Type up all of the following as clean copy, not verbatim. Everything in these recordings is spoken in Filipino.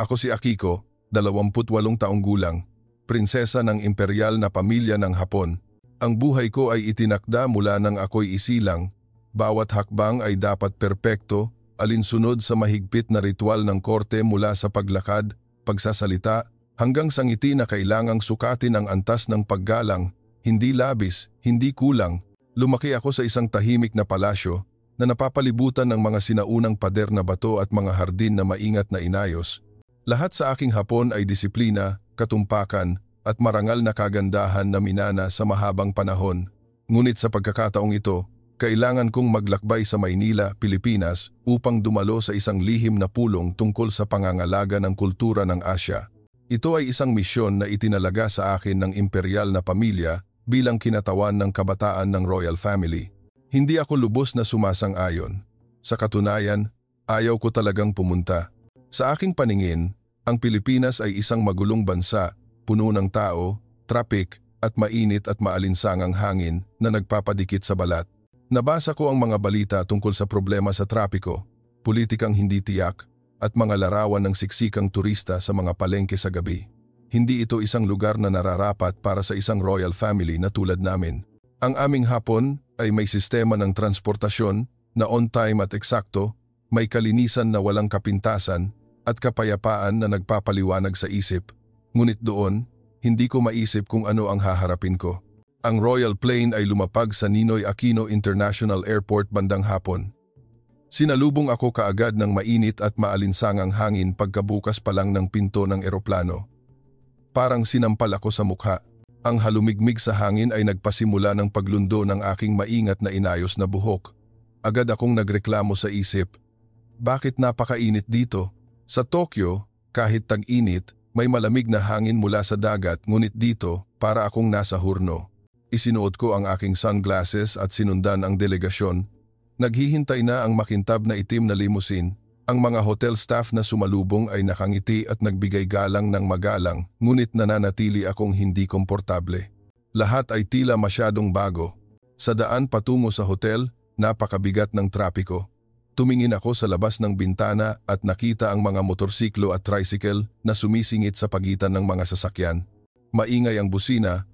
Ako si Akiko, 28 taong gulang, prinsesa ng imperial na pamilya ng Hapon. Ang buhay ko ay itinakda mula nang ako'y isilang. Bawat hakbang ay dapat perpekto, alinsunod sa mahigpit na ritual ng korte mula sa paglakad, pagsasalita, hanggang sa ngiti na kailangang sukatin ang antas ng paggalang, hindi labis, hindi kulang. Lumaki ako sa isang tahimik na palasyo na napapalibutan ng mga sinaunang pader na bato at mga hardin na maingat na inayos. Lahat sa aking Hapon ay disiplina, katumpakan, at marangal na kagandahan na minana sa mahabang panahon. Ngunit sa pagkakataong ito, kailangan kong maglakbay sa Maynila, Pilipinas upang dumalo sa isang lihim na pulong tungkol sa pangangalaga ng kultura ng Asya. Ito ay isang misyon na itinalaga sa akin ng imperial na pamilya bilang kinatawan ng kabataan ng royal family. Hindi ako lubos na sumasang-ayon. Sa katunayan, ayaw ko talagang pumunta. Sa aking paningin, ang Pilipinas ay isang magulong bansa, puno ng tao, traffic at mainit at maalinsangang hangin na nagpapadikit sa balat. Nabasa ko ang mga balita tungkol sa problema sa trapiko, politikang hindi tiyak, at mga larawan ng siksikang turista sa mga palengke sa gabi. Hindi ito isang lugar na nararapat para sa isang royal family na tulad namin. Ang aming Hapon ay may sistema ng transportasyon na on-time at eksakto, may kalinisan na walang kapintasan, at kapayapaan na nagpapaliwanag sa isip. Ngunit doon, hindi ko maisip kung ano ang haharapin ko. Ang Royal Plane ay lumapag sa Ninoy Aquino International Airport bandang hapon. Sinalubong ako kaagad ng mainit at maalinsangang hangin pagkabukas pa lang ng pinto ng eroplano. Parang sinampal ako sa mukha. Ang halumigmig sa hangin ay nagpasimula ng paglundo ng aking maingat na inayos na buhok. Agad akong nagreklamo sa isip. Bakit napakainit dito? Sa Tokyo, kahit tag-init, may malamig na hangin mula sa dagat, ngunit dito, para akong nasa hurno. Isinuot ko ang aking sunglasses at sinundan ang delegasyon. Naghihintay na ang makintab na itim na limousine. Ang mga hotel staff na sumalubong ay nakangiti at nagbigay galang ng magalang, ngunit nananatili akong hindi komportable. Lahat ay tila masyadong bago. Sa daan patungo sa hotel, napakabigat ng trapiko. Tumingin ako sa labas ng bintana at nakita ang mga motorsiklo at tricycle na sumisingit sa pagitan ng mga sasakyan. Maingay ang busina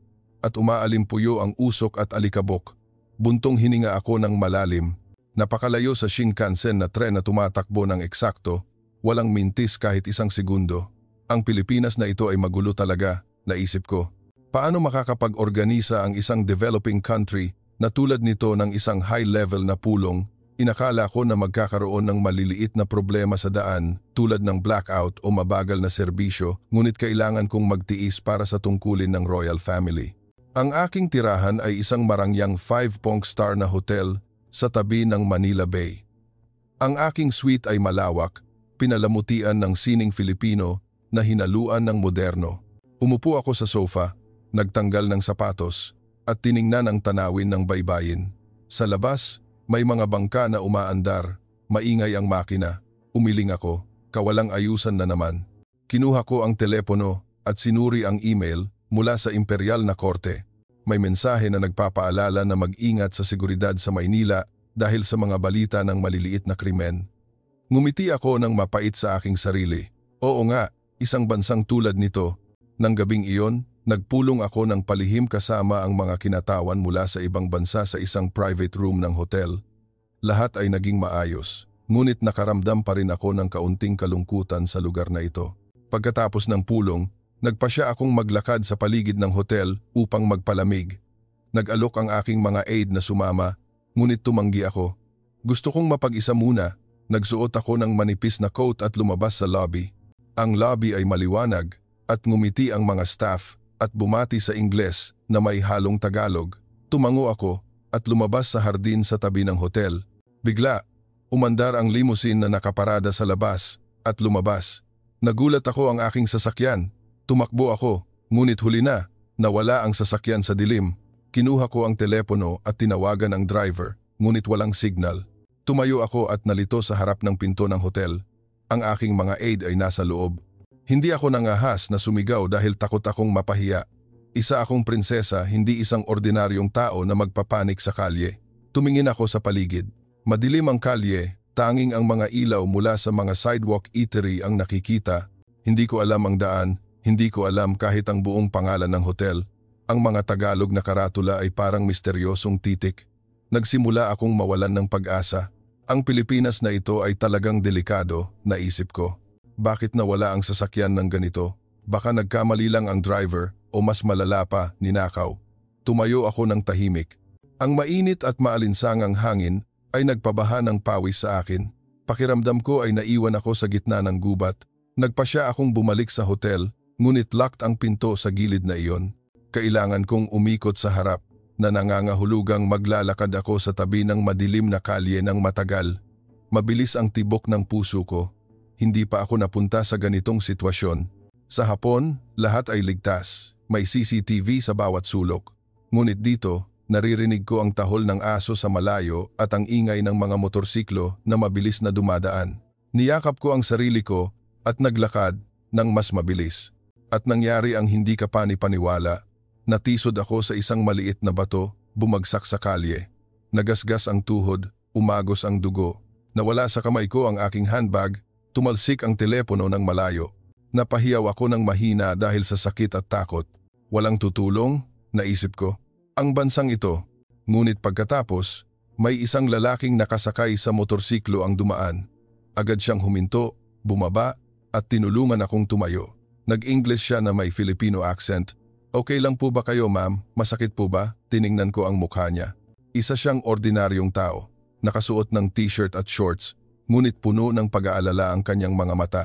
at umaalimpuyo ang usok at alikabok. Buntong hininga ako ng malalim. Napakalayo sa Shinkansen na tren na tumatakbo ng eksakto, walang mintis kahit isang segundo. Ang Pilipinas na ito ay magulo talaga, naisip ko. Paano makakapag-organisa ang isang developing country na tulad nito ng isang high-level na pulong? Inakala ko na magkakaroon ng maliliit na problema sa daan tulad ng blackout o mabagal na serbisyo, ngunit kailangan kong magtiis para sa tungkulin ng royal family. Ang aking tirahan ay isang marangyang 5-star na hotel sa tabi ng Manila Bay. Ang aking suite ay malawak, pinalamutian ng sining Filipino na hinaluan ng moderno. Umupo ako sa sofa, nagtanggal ng sapatos, at tiningnan ang tanawin ng baybayin. Sa labas, may mga bangka na umaandar, maingay ang makina. Umiling ako, kawalang ayusan na naman. Kinuha ko ang telepono at sinuri ang email mula sa imperial na korte. May mensahe na nagpapaalala na mag-ingat sa seguridad sa Maynila dahil sa mga balita ng maliliit na krimen. Ngumiti ako ng mapait sa aking sarili. Oo nga, isang bansang tulad nito. Nang gabing iyon, nagpulong ako ng palihim kasama ang mga kinatawan mula sa ibang bansa sa isang private room ng hotel. Lahat ay naging maayos, ngunit nakaramdam pa rin ako ng kaunting kalungkutan sa lugar na ito. Pagkatapos ng pulong, nagpasya akong maglakad sa paligid ng hotel upang magpalamig. Nag-alok ang aking mga aide na sumama, ngunit tumanggi ako. Gusto kong mapag-isa muna. Nagsuot ako ng manipis na coat at lumabas sa lobby. Ang lobby ay maliwanag at ngumiti ang mga staff at bumati sa Ingles na may halong Tagalog. Tumango ako at lumabas sa hardin sa tabi ng hotel. Bigla, umandar ang limousine na nakaparada sa labas at lumabas. Nagulat ako ang aking sasakyan. Tumakbo ako, ngunit huli na, nawala ang sasakyan sa dilim. Kinuha ko ang telepono at tinawagan ang driver, ngunit walang signal. Tumayo ako at nalito sa harap ng pinto ng hotel. Ang aking mga aide ay nasa loob. Hindi ako nangahas na sumigaw dahil takot akong mapahiya. Isa akong prinsesa, hindi isang ordinaryong tao na magpapanik sa kalye. Tumingin ako sa paligid. Madilim ang kalye, tanging ang mga ilaw mula sa mga sidewalk eatery ang nakikita. Hindi ko alam ang daan, hindi ko alam kahit ang buong pangalan ng hotel. Ang mga Tagalog na karatula ay parang misteryosong titik. Nagsimula akong mawalan ng pag-asa. Ang Pilipinas na ito ay talagang delikado, naisip ko. Bakit nawala ang sasakyan ng ganito? Baka nagkamali lang ang driver o mas malala pa, ninakaw. Tumayo ako ng tahimik. Ang mainit at maalinsangang hangin ay nagpabaha ng pawis sa akin. Pakiramdam ko ay naiwan ako sa gitna ng gubat. Nagpasya akong bumalik sa hotel, ngunit locked ang pinto sa gilid na iyon. Kailangan kong umikot sa harap, na nangangahulugang maglalakad ako sa tabi ng madilim na kalye ng matagal. Mabilis ang tibok ng puso ko. Hindi pa ako napunta sa ganitong sitwasyon. Sa hapon, lahat ay ligtas. May CCTV sa bawat sulok. Ngunit dito, naririnig ko ang tahol ng aso sa malayo at ang ingay ng mga motorsiklo na mabilis na dumadaan. Niyakap ko ang sarili ko at naglakad ng mas mabilis. At nangyari ang hindi ka pani-paniwala. Natisod ako sa isang maliit na bato, bumagsak sa kalye. Nagasgas ang tuhod, umagos ang dugo. Nawala sa kamay ko ang aking handbag, tumalsik ang telepono ng malayo. Napahiyaw ako ng mahina dahil sa sakit at takot. Walang tutulong, naisip ko. Ang bansang ito. Ngunit pagkatapos, may isang lalaking nakasakay sa motorsiklo ang dumaan. Agad siyang huminto, bumaba, at tinulungan akong tumayo. Nag-English siya na may Filipino accent. Okay lang po ba kayo, ma'am? Masakit po ba? Tiningnan ko ang mukha niya. Isa siyang ordinaryong tao. Nakasuot ng t-shirt at shorts, ngunit puno ng pag-aalala ang kanyang mga mata.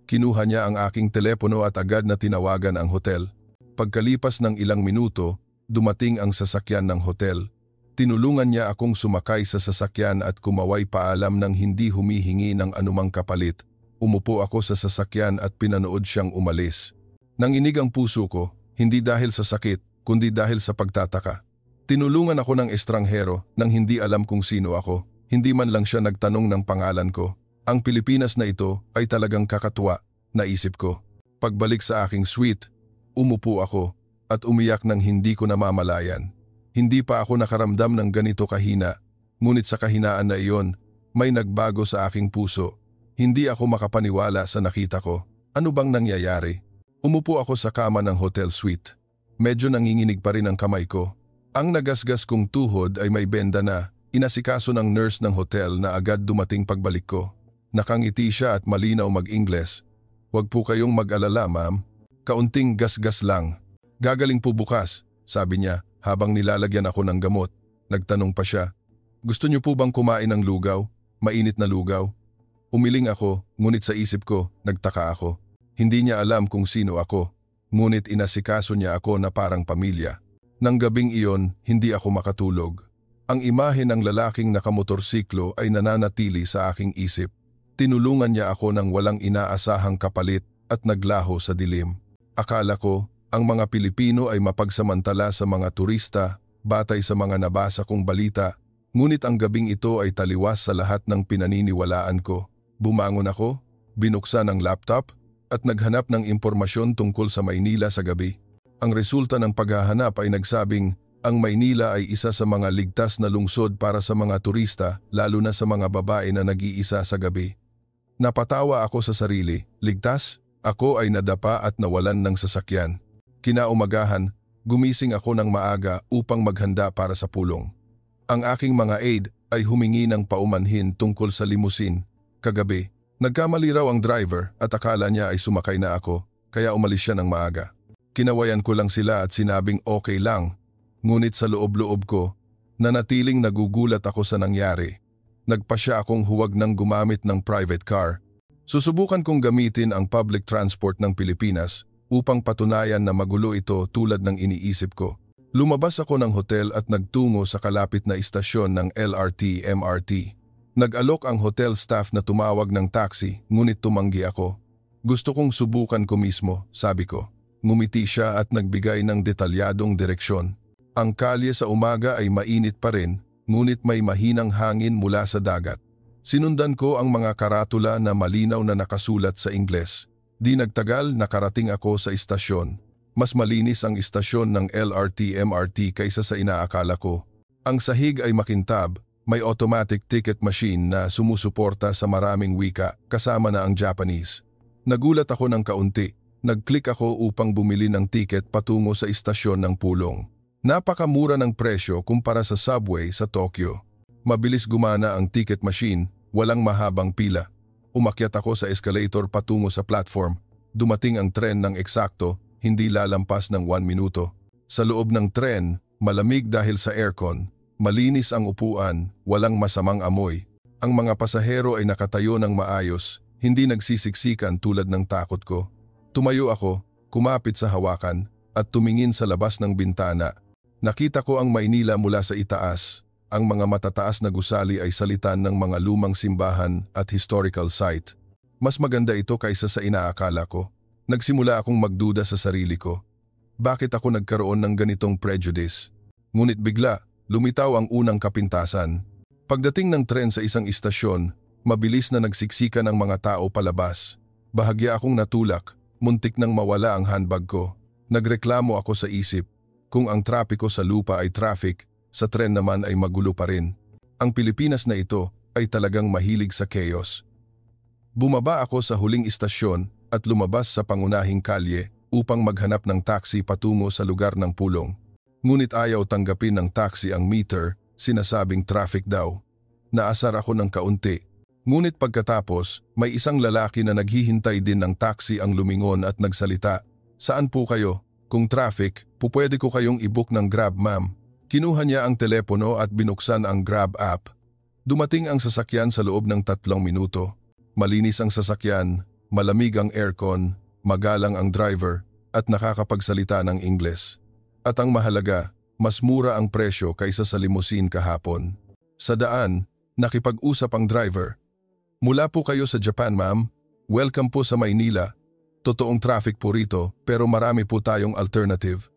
Kinuha niya ang aking telepono at agad na tinawagan ang hotel. Pagkalipas ng ilang minuto, dumating ang sasakyan ng hotel. Tinulungan niya akong sumakay sa sasakyan at kumaway paalam nang hindi humihingi ng anumang kapalit. Umupo ako sa sasakyan at pinanood siyang umalis. Nanginig ang puso ko, hindi dahil sa sakit, kundi dahil sa pagtataka. Tinulungan ako ng estranghero nang hindi alam kung sino ako. Hindi man lang siya nagtanong ng pangalan ko. Ang Pilipinas na ito ay talagang kakatuwa, naisip ko. Pagbalik sa aking suite, umupo ako at umiyak nang hindi ko namamalayan. Hindi pa ako nakaramdam ng ganito kahina, ngunit sa kahinaan na iyon, may nagbago sa aking puso. Hindi ako makapaniwala sa nakita ko. Ano bang nangyayari? Umupo ako sa kama ng hotel suite. Medyo nanginginig pa rin ang kamay ko. Ang nagasgas kong tuhod ay may benda na. Inasikaso ng nurse ng hotel na agad dumating pagbalik ko. Nakangiti siya at malinaw mag-Ingles. Huwag po kayong mag-alala, ma'am. Kaunting gasgas lang. Gagaling po bukas, sabi niya habang nilalagyan ako ng gamot. Nagtanong pa siya. Gusto niyo po bang kumain ng lugaw? Mainit na lugaw? Umiling ako, ngunit sa isip ko, nagtaka ako. Hindi niya alam kung sino ako, ngunit inasikaso niya ako na parang pamilya. Nang gabing iyon, hindi ako makatulog. Ang imahe ng lalaking nakamotorsiklo ay nananatili sa aking isip. Tinulungan niya ako ng walang inaasahang kapalit at naglaho sa dilim. Akala ko, ang mga Pilipino ay mapagsamantala sa mga turista, batay sa mga nabasa kong balita, ngunit ang gabing ito ay taliwas sa lahat ng pinaniniwalaan ko. Bumangon ako, binuksan ang laptop, at naghanap ng impormasyon tungkol sa Maynila sa gabi. Ang resulta ng paghahanap ay nagsabing, ang Maynila ay isa sa mga ligtas na lungsod para sa mga turista, lalo na sa mga babae na nag-iisa sa gabi. Napatawa ako sa sarili, ligtas? Ako ay nadapa at nawalan ng sasakyan. Kinaumagahan, gumising ako ng maaga upang maghanda para sa pulong. Ang aking mga aide ay humingi ng paumanhin tungkol sa limusin. Kagabi, nagkamali raw ang driver at akala niya ay sumakay na ako, kaya umalis siya ng maaga. Kinawayan ko lang sila at sinabing okay lang, ngunit sa loob-loob ko, nanatiling nagugulat ako sa nangyari. Nagpasya akong huwag nang gumamit ng private car. Susubukan kong gamitin ang public transport ng Pilipinas upang patunayan na magulo ito tulad ng iniisip ko. Lumabas ako ng hotel at nagtungo sa kalapit na istasyon ng LRT-MRT. Nag-alok ang hotel staff na tumawag ng taxi, ngunit tumanggi ako. Gusto kong subukan ko mismo, sabi ko. Ngumiti siya at nagbigay ng detalyadong direksyon. Ang kalye sa umaga ay mainit pa rin, ngunit may mahinang hangin mula sa dagat. Sinundan ko ang mga karatula na malinaw na nakasulat sa Ingles. Di nagtagal, nakarating ako sa istasyon. Mas malinis ang istasyon ng LRT-MRT kaysa sa inaakala ko. Ang sahig ay makintab. May automatic ticket machine na sumusuporta sa maraming wika kasama na ang Japanese. Nagulat ako ng kaunti. Nag-click ako upang bumili ng tiket patungo sa istasyon ng Pulong. Napakamura ng presyo kumpara sa subway sa Tokyo. Mabilis gumana ang ticket machine, walang mahabang pila. Umakyat ako sa escalator patungo sa platform. Dumating ang tren ng eksakto, hindi lalampas ng 1 minuto. Sa loob ng tren, malamig dahil sa aircon. Malinis ang upuan, walang masamang amoy. Ang mga pasahero ay nakatayo ng maayos, hindi nagsisiksikan tulad ng takot ko. Tumayo ako, kumapit sa hawakan, at tumingin sa labas ng bintana. Nakita ko ang Maynila mula sa itaas. Ang mga matataas na gusali ay salitan ng mga lumang simbahan at historical site. Mas maganda ito kaysa sa inaakala ko. Nagsimula akong magduda sa sarili ko. Bakit ako nagkaroon ng ganitong prejudice? Ngunit bigla, lumitaw ang unang kapintasan. Pagdating ng tren sa isang istasyon, mabilis na nagsiksikan ang mga tao palabas. Bahagya akong natulak. Muntik nang mawala ang handbag ko. Nagreklamo ako sa isip. Kung ang trapiko sa lupa ay traffic, sa tren naman ay magulo pa rin. Ang Pilipinas na ito ay talagang mahilig sa chaos. Bumaba ako sa huling istasyon at lumabas sa pangunahing kalye upang maghanap ng taxi patungo sa lugar ng Pulong. Ngunit ayaw tanggapin ng taxi ang meter, sinasabing traffic daw. Naasar ako ng kaunti. Ngunit pagkatapos, may isang lalaki na naghihintay din ng taxi ang lumingon at nagsalita. Saan po kayo? Kung traffic, pupwede ko kayong i-book ng Grab, ma'am. Kinuha niya ang telepono at binuksan ang Grab app. Dumating ang sasakyan sa loob ng 3 minuto. Malinis ang sasakyan, malamig ang aircon, magalang ang driver, at nakakapagsalita ng Ingles. At ang mahalaga, mas mura ang presyo kaysa sa limousine kahapon. Sa daan, nakipag-usap ang driver. Mula po kayo sa Japan, ma'am. Welcome po sa Maynila. Totoong traffic po rito pero marami po tayong alternative.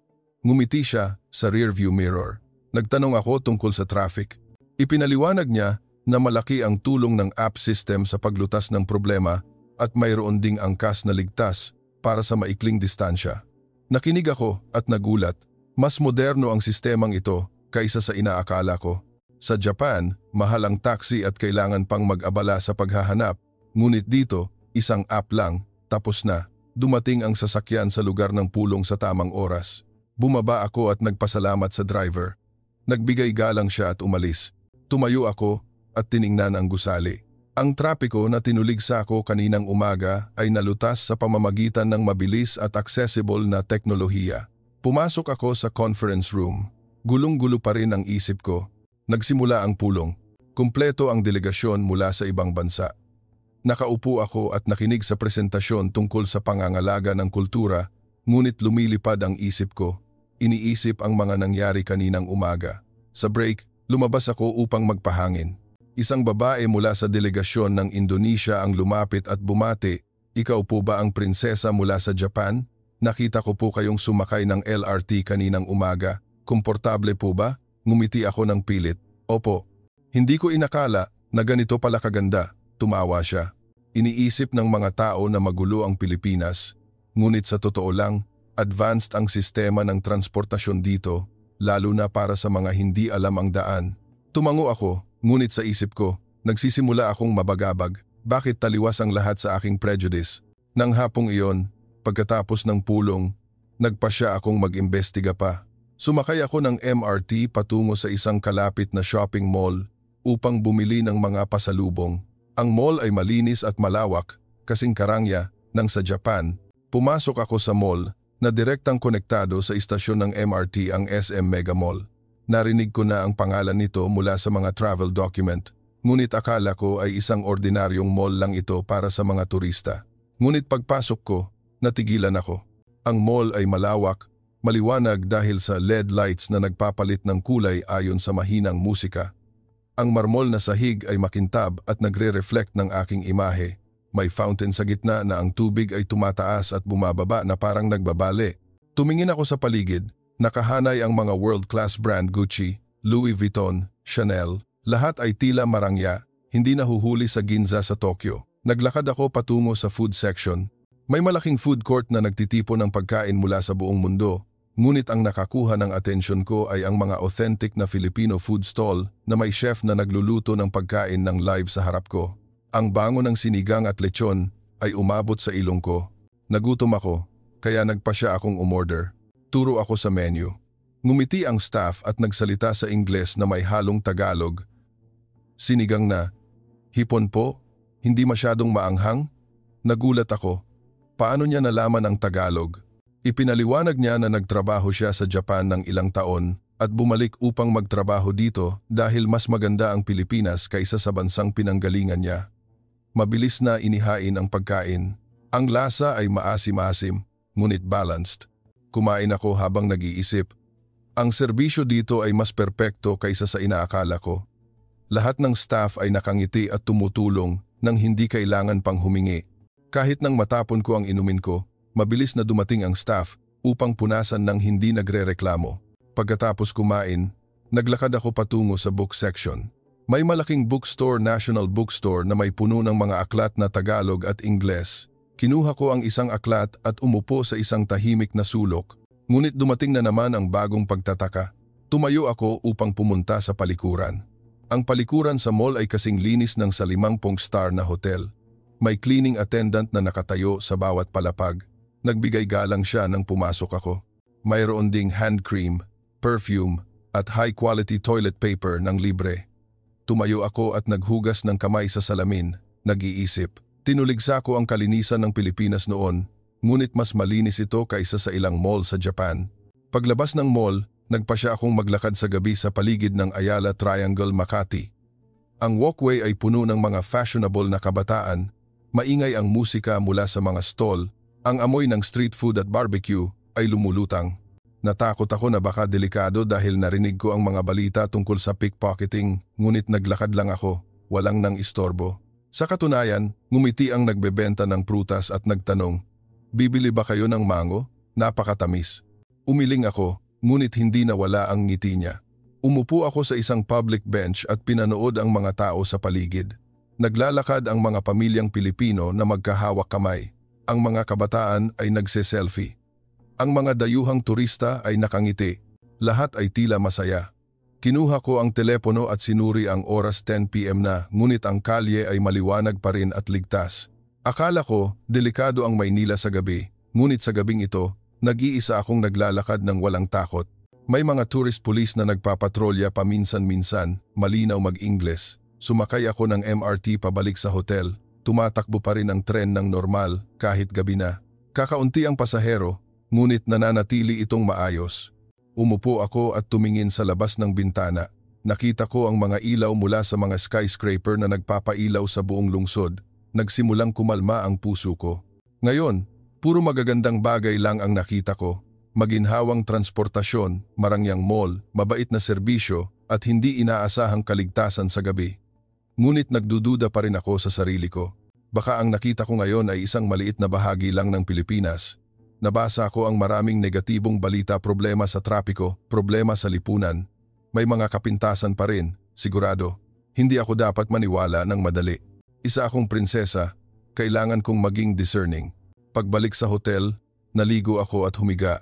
Ngumiti siya sa rearview mirror. Nagtanong ako tungkol sa traffic. Ipinaliwanag niya na malaki ang tulong ng app system sa paglutas ng problema at mayroon ding angkas na ligtas para sa maikling distansya. Nakinig ako at nagulat. Mas moderno ang sistemang ito kaysa sa inaakala ko. Sa Japan, mahal ang taxi at kailangan pang mag-abala sa paghahanap. Ngunit dito, isang app lang, tapos na. Dumating ang sasakyan sa lugar ng Pulong sa tamang oras. Bumaba ako at nagpasalamat sa driver. Nagbigay galang siya at umalis. Tumayo ako at tiningnan ang gusali. Ang trapiko na tinuligsa ko kaninang umaga ay nalutas sa pamamagitan ng mabilis at accessible na teknolohiya. Pumasok ako sa conference room. Gulong-gulo pa rin ang isip ko. Nagsimula ang Pulong. Kumpleto ang delegasyon mula sa ibang bansa. Nakaupo ako at nakinig sa presentasyon tungkol sa pangangalaga ng kultura, ngunit lumilipad ang isip ko. Iniisip ang mga nangyari kaninang umaga. Sa break, lumabas ako upang magpahangin. Isang babae mula sa delegasyon ng Indonesia ang lumapit at bumati. Ikaw po ba ang prinsesa mula sa Japan? Nakita ko po kayong sumakay ng LRT kaninang umaga. Komportable po ba? Ngumiti ako ng pilit. Opo. Hindi ko inakala na ganito pala kaganda. Tumawa siya. Iniisip ng mga tao na magulo ang Pilipinas. Ngunit sa totoo lang, advanced ang sistema ng transportasyon dito, lalo na para sa mga hindi alam ang daan. Tumango ako, ngunit sa isip ko, nagsisimula akong mabagabag. Bakit taliwas ang lahat sa aking prejudice? Nang hapong iyon, pagkatapos ng Pulong, nagpasya akong mag-imbestiga pa. Sumakay ako ng MRT patungo sa isang kalapit na shopping mall upang bumili ng mga pasalubong. Ang mall ay malinis at malawak, kasing karangya ng sa Japan. Pumasok ako sa mall na direktang konektado sa istasyon ng MRT ang SM Mega Mall. Narinig ko na ang pangalan nito mula sa mga travel document, ngunit akala ko ay isang ordinaryong mall lang ito para sa mga turista. Ngunit pagpasok ko, natigilan ako. Ang mall ay malawak, maliwanag dahil sa LED lights na nagpapalit ng kulay ayon sa mahinang musika. Ang marmol na sahig ay makintab at nagre-reflect ng aking imahe. May fountain sa gitna na ang tubig ay tumataas at bumababa na parang nagbabale. Tumingin ako sa paligid, nakahanay ang mga world-class brand Gucci, Louis Vuitton, Chanel. Lahat ay tila marangya, hindi nahuhuli sa Ginza sa Tokyo. Naglakad ako patungo sa food section. May malaking food court na nagtitipon ng pagkain mula sa buong mundo. Ngunit ang nakakuha ng atensyon ko ay ang mga authentic na Filipino food stall na may chef na nagluluto ng pagkain ng live sa harap ko. Ang bango ng sinigang at lechon, ay umabot sa ilong ko. Nagutom ako, kaya nagpasya akong umorder. Turo ako sa menu. Ngumiti ang staff at nagsalita sa Ingles na may halong Tagalog. Sinigang na, hipon po, hindi masyadong maanghang? Nagulat ako. Paano niya nalaman ang Tagalog? Ipinaliwanag niya na nagtrabaho siya sa Japan ng ilang taon at bumalik upang magtrabaho dito dahil mas maganda ang Pilipinas kaysa sa bansang pinanggalingan niya. Mabilis na inihain ang pagkain. Ang lasa ay maasim-asim, ngunit balanced. Kumain ako habang nag-iisip. Ang serbisyo dito ay mas perpekto kaysa sa inaakala ko. Lahat ng staff ay nakangiti at tumutulong nang hindi kailangan pang humingi. Kahit nang matapon ko ang inumin ko, mabilis na dumating ang staff upang punasan ng hindi nagrereklamo. Pagkatapos kumain, naglakad ako patungo sa book section. May malaking bookstore, National Bookstore na may puno ng mga aklat na Tagalog at Ingles. Kinuha ko ang isang aklat at umupo sa isang tahimik na sulok. Ngunit dumating na naman ang bagong pagtataka. Tumayo ako upang pumunta sa palikuran. Ang palikuran sa mall ay kasing linis ng sa 5-star na hotel. May cleaning attendant na nakatayo sa bawat palapag. Nagbigay galang siya nang pumasok ako. Mayroon ding hand cream, perfume at high-quality toilet paper ng libre. Tumayo ako at naghugas ng kamay sa salamin, nag-iisip. Tinuligsa ko ang kalinisan ng Pilipinas noon, ngunit mas malinis ito kaysa sa ilang mall sa Japan. Paglabas ng mall, nagpasya akong maglakad sa gabi sa paligid ng Ayala Triangle, Makati. Ang walkway ay puno ng mga fashionable na kabataan, maingay ang musika mula sa mga stall, ang amoy ng street food at barbecue ay lumulutang. Natakot ako na baka delikado dahil narinig ko ang mga balita tungkol sa pickpocketing, ngunit naglakad lang ako, walang nang istorbo. Sa katunayan, ngumiti ang nagbebenta ng prutas at nagtanong, "Bibili ba kayo ng mango? Napakatamis." Umiling ako, ngunit hindi nawala ang ngiti niya. Umupo ako sa isang public bench at pinanood ang mga tao sa paligid. Naglalakad ang mga pamilyang Pilipino na magkahawak kamay. Ang mga kabataan ay nagse-selfie. Ang mga dayuhang turista ay nakangiti. Lahat ay tila masaya. Kinuha ko ang telepono at sinuri ang oras 10 PM na, ngunit ang kalye ay maliwanag pa rin at ligtas. Akala ko, delikado ang Maynila sa gabi, ngunit sa gabing ito, nag-iisa akong naglalakad ng walang takot. May mga tourist police na nagpapatrolya paminsan-minsan, malinaw mag-Ingles. Sumakay ako ng MRT pabalik sa hotel. Tumatakbo pa rin ang tren ng normal kahit gabi na. Kakaunti ang pasahero, ngunit nananatili itong maayos. Umupo ako at tumingin sa labas ng bintana. Nakita ko ang mga ilaw mula sa mga skyscraper na nagpapailaw sa buong lungsod. Nagsimulang kumalma ang puso ko. Ngayon, puro magagandang bagay lang ang nakita ko. Maginhawang transportasyon, marangyang mall, mabait na serbisyo at hindi inaasahang kaligtasan sa gabi. Ngunit nagdududa pa rin ako sa sarili ko. Baka ang nakita ko ngayon ay isang maliit na bahagi lang ng Pilipinas. Nabasa ko ang maraming negatibong balita, problema sa trapiko, problema sa lipunan. May mga kapintasan pa rin, sigurado. Hindi ako dapat maniwala ng madali. Isa akong prinsesa, kailangan kong maging discerning. Pagbalik sa hotel, naligo ako at humiga.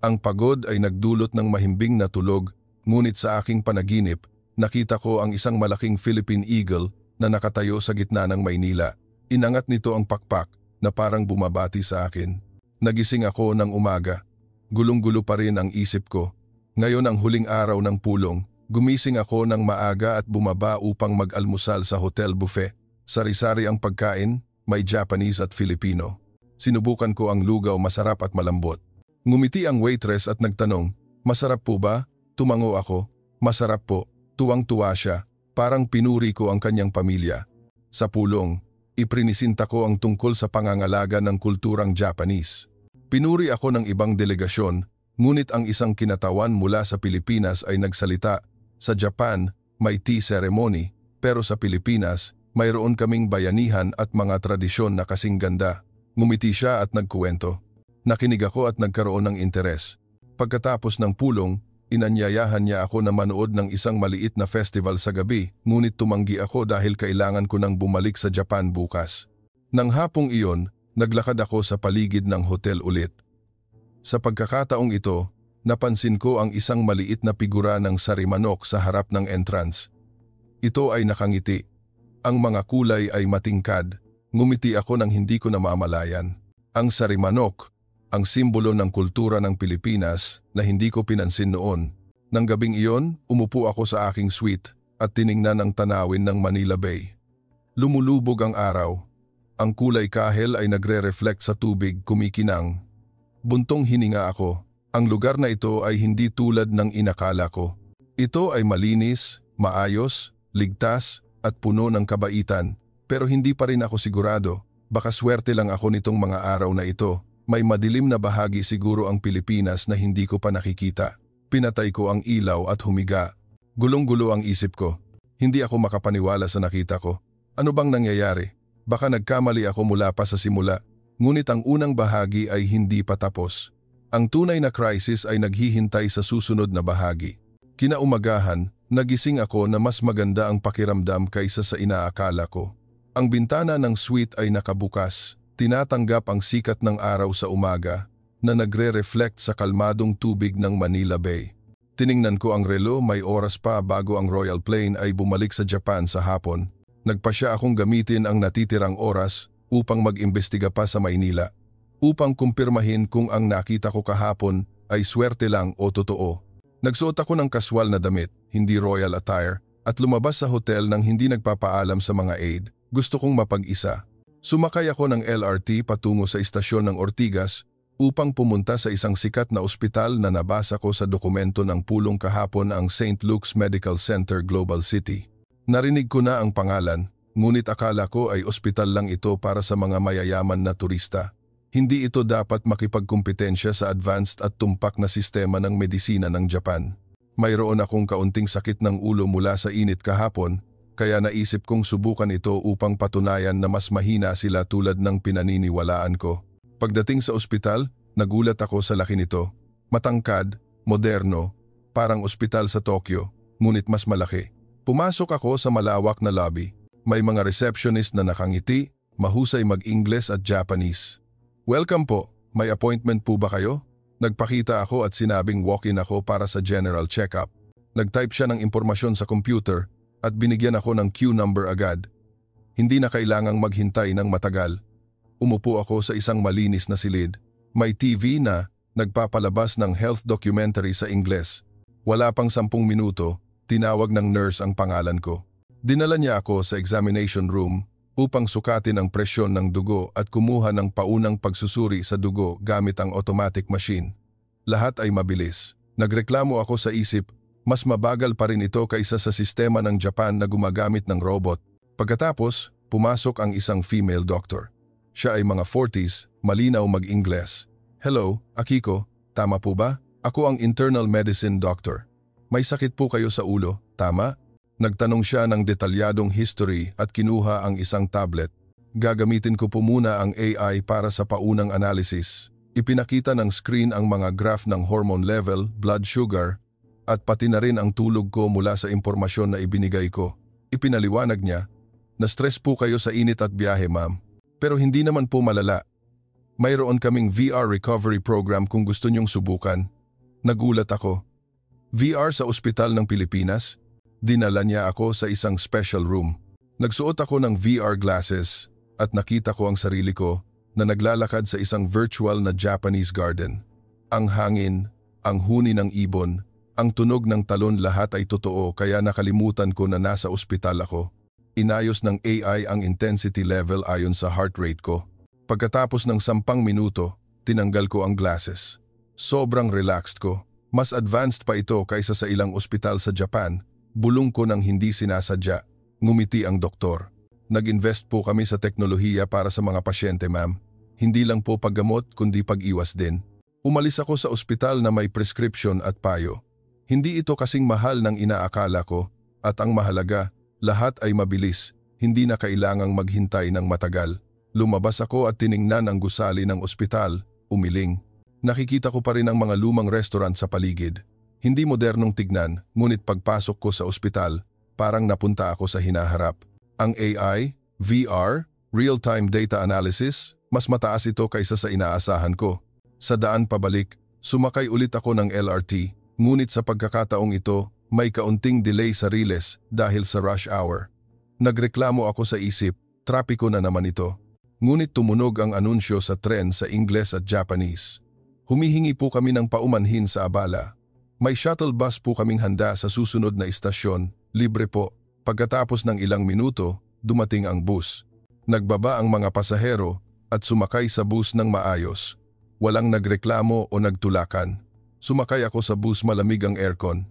Ang pagod ay nagdulot ng mahimbing na tulog, ngunit sa aking panaginip, nakita ko ang isang malaking Philippine Eagle na nakatayo sa gitna ng Maynila. Inangat nito ang pakpak na parang bumabati sa akin. Nagising ako ng umaga. Gulong-gulo pa rin ang isip ko. Ngayon ang huling araw ng pulong, gumising ako ng maaga at bumaba upang mag-almusal sa hotel buffet. Sari-sari ang pagkain, may Japanese at Filipino. Sinubukan ko ang lugaw, masarap at malambot. Ngumiti ang waitress at nagtanong, "Masarap po ba?" Tumango ako, "Masarap po." Tuwang-tuwa siya, parang pinuri ko ang kanyang pamilya. Sa pulong, iprinisinta ko ang tungkol sa pangangalaga ng kulturang Japanese. Pinuri ako ng ibang delegasyon, ngunit ang isang kinatawan mula sa Pilipinas ay nagsalita, "Sa Japan, may tea ceremony, pero sa Pilipinas, mayroon kaming bayanihan at mga tradisyon na kasing ganda." Ngumiti siya at nagkuwento. Nakinig ako at nagkaroon ng interes. Pagkatapos ng pulong, inanyayahan niya ako na manood ng isang maliit na festival sa gabi, ngunit tumanggi ako dahil kailangan ko nang bumalik sa Japan bukas. Nang hapong iyon, naglakad ako sa paligid ng hotel ulit. Sa pagkakataong ito, napansin ko ang isang maliit na figura ng sarimanok sa harap ng entrance. Ito ay nakangiti. Ang mga kulay ay matingkad, Ngumiti ako nang hindi ko namamalayan. Ang sarimanok, ang simbolo ng kultura ng Pilipinas na hindi ko pinansin noon. Nang gabing iyon, umupo ako sa aking suite at tiningnan ang tanawin ng Manila Bay. Lumulubog ang araw. Ang kulay kahel ay nagre-reflect sa tubig, kumikinang. Buntong hininga ako. Ang lugar na ito ay hindi tulad ng inakala ko. Ito ay malinis, maayos, ligtas at puno ng kabaitan. Pero hindi pa rin ako sigurado. Baka swerte lang ako nitong mga araw na ito. May madilim na bahagi siguro ang Pilipinas na hindi ko pa nakikita. Pinatay ko ang ilaw at humiga. Gulong-gulo ang isip ko. Hindi ako makapaniwala sa nakita ko. Ano bang nangyayari? Baka nagkamali ako mula pa sa simula. Ngunit ang unang bahagi ay hindi pa tapos. Ang tunay na crisis ay naghihintay sa susunod na bahagi. Kinaumagahan, nagising ako na mas maganda ang pakiramdam kaysa sa inaakala ko. Ang bintana ng suite ay nakabukas, tinatanggap ang sikat ng araw sa umaga na nagre-reflect sa kalmadong tubig ng Manila Bay. Tiningnan ko ang relo, may oras pa bago ang Royal Plane ay bumalik sa Japan sa hapon. Nagpasya akong gamitin ang natitirang oras upang mag-imbestiga pa sa Maynila. Upang kumpirmahin kung ang nakita ko kahapon ay swerte lang o totoo. Nagsuot ako ng kaswal na damit, hindi royal attire, at lumabas sa hotel nang hindi nagpapaalam sa mga aide. Gusto kong mapag-isa. Sumakay ako ng LRT patungo sa istasyon ng Ortigas upang pumunta sa isang sikat na ospital na nabasa ko sa dokumento ng pulong kahapon ang St. Luke's Medical Center Global City. Narinig ko na ang pangalan, ngunit akala ko ay ospital lang ito para sa mga mayayaman na turista. Hindi ito dapat makipagkumpetensya sa advanced at tumpak na sistema ng medisina ng Japan. Mayroon akong kaunting sakit ng ulo mula sa init kahapon, kaya naisip kong subukan ito upang patunayan na mas mahina sila tulad ng pinaniniwalaan ko. Pagdating sa ospital, nagulat ako sa laki nito. Matangkad, moderno, parang ospital sa Tokyo, ngunit mas malaki. Pumasok ako sa malawak na lobby. May mga receptionist na nakangiti, mahusay mag-Ingles at Japanese. "Welcome po, may appointment po ba kayo?" Nagpakita ako at sinabing walk-in ako para sa general check-up. Nag-type siya ng impormasyon sa computer at binigyan ako ng queue number agad. Hindi na kailangang maghintay ng matagal. Umupo ako sa isang malinis na silid. May TV na nagpapalabas ng health documentary sa Ingles. Wala pang 10 minuto, tinawag ng nurse ang pangalan ko. Dinala niya ako sa examination room upang sukatin ang presyon ng dugo at kumuha ng paunang pagsusuri sa dugo gamit ang automatic machine. Lahat ay mabilis. Nagreklamo ako sa isip, mas mabagal pa rin ito kaysa sa sistema ng Japan na gumagamit ng robot. Pagkatapos, pumasok ang isang female doctor. Siya ay mga 40s, malinaw mag-Ingles. "Hello, Akiko, tama po ba? Ako ang internal medicine doctor. May sakit po kayo sa ulo, tama?" Nagtanong siya ng detalyadong history at kinuha ang isang tablet. Gagamitin ko po muna ang AI para sa paunang analysis. Ipinakita ng screen ang mga graph ng hormone level, blood sugar, at pati na rin ang tulog ko mula sa impormasyon na ibinigay ko. Ipinaliwanag niya, "Na-stress po kayo sa init at biyahe, ma'am. Pero hindi naman po malala. Mayroon kaming VR recovery program kung gusto niyong subukan." Nagulat ako. VR sa ospital ng Pilipinas? Dinala niya ako sa isang special room. Nagsuot ako ng VR glasses at nakita ko ang sarili ko na naglalakad sa isang virtual na Japanese garden. Ang hangin, ang huni ng ibon, ang tunog ng talon, lahat ay totoo, kaya nakalimutan ko na nasa ospital ako. Inayos ng AI ang intensity level ayon sa heart rate ko. Pagkatapos ng 10 minuto, tinanggal ko ang glasses. Sobrang relaxed ko. Mas advanced pa ito kaysa sa ilang ospital sa Japan. Bulong ko ng hindi sinasadya. Ngumiti ang doktor. "Nag-invest po kami sa teknolohiya para sa mga pasyente, ma'am. Hindi lang po paggamot kundi pag-iwas din." Umalis ako sa ospital na may prescription at payo. Hindi ito kasing mahal ng inaakala ko, at ang mahalaga, lahat ay mabilis, hindi na kailangang maghintay ng matagal. Lumabas ako at tiningnan ang gusali ng ospital, umiling. Nakikita ko pa rin ang mga lumang restaurant sa paligid. Hindi modernong tignan, ngunit pagpasok ko sa ospital, parang napunta ako sa hinaharap. Ang AI, VR, real-time data analysis, mas mataas ito kaysa sa inaasahan ko. Sa daan pabalik, sumakay ulit ako ng LRT, ngunit sa pagkakataong ito, may kaunting delay sa riles dahil sa rush hour. Nagreklamo ako sa isip, trapiko na naman ito. Ngunit tumunog ang anunsyo sa tren sa Ingles at Japanese. Humihingi po kami ng paumanhin sa abala. May shuttle bus po kaming handa sa susunod na istasyon, libre po. Pagkatapos ng ilang minuto, dumating ang bus. Nagbaba ang mga pasahero at sumakay sa bus ng maayos. Walang nagreklamo o nagtulakan. Sumakay ako sa bus, malamig ang aircon.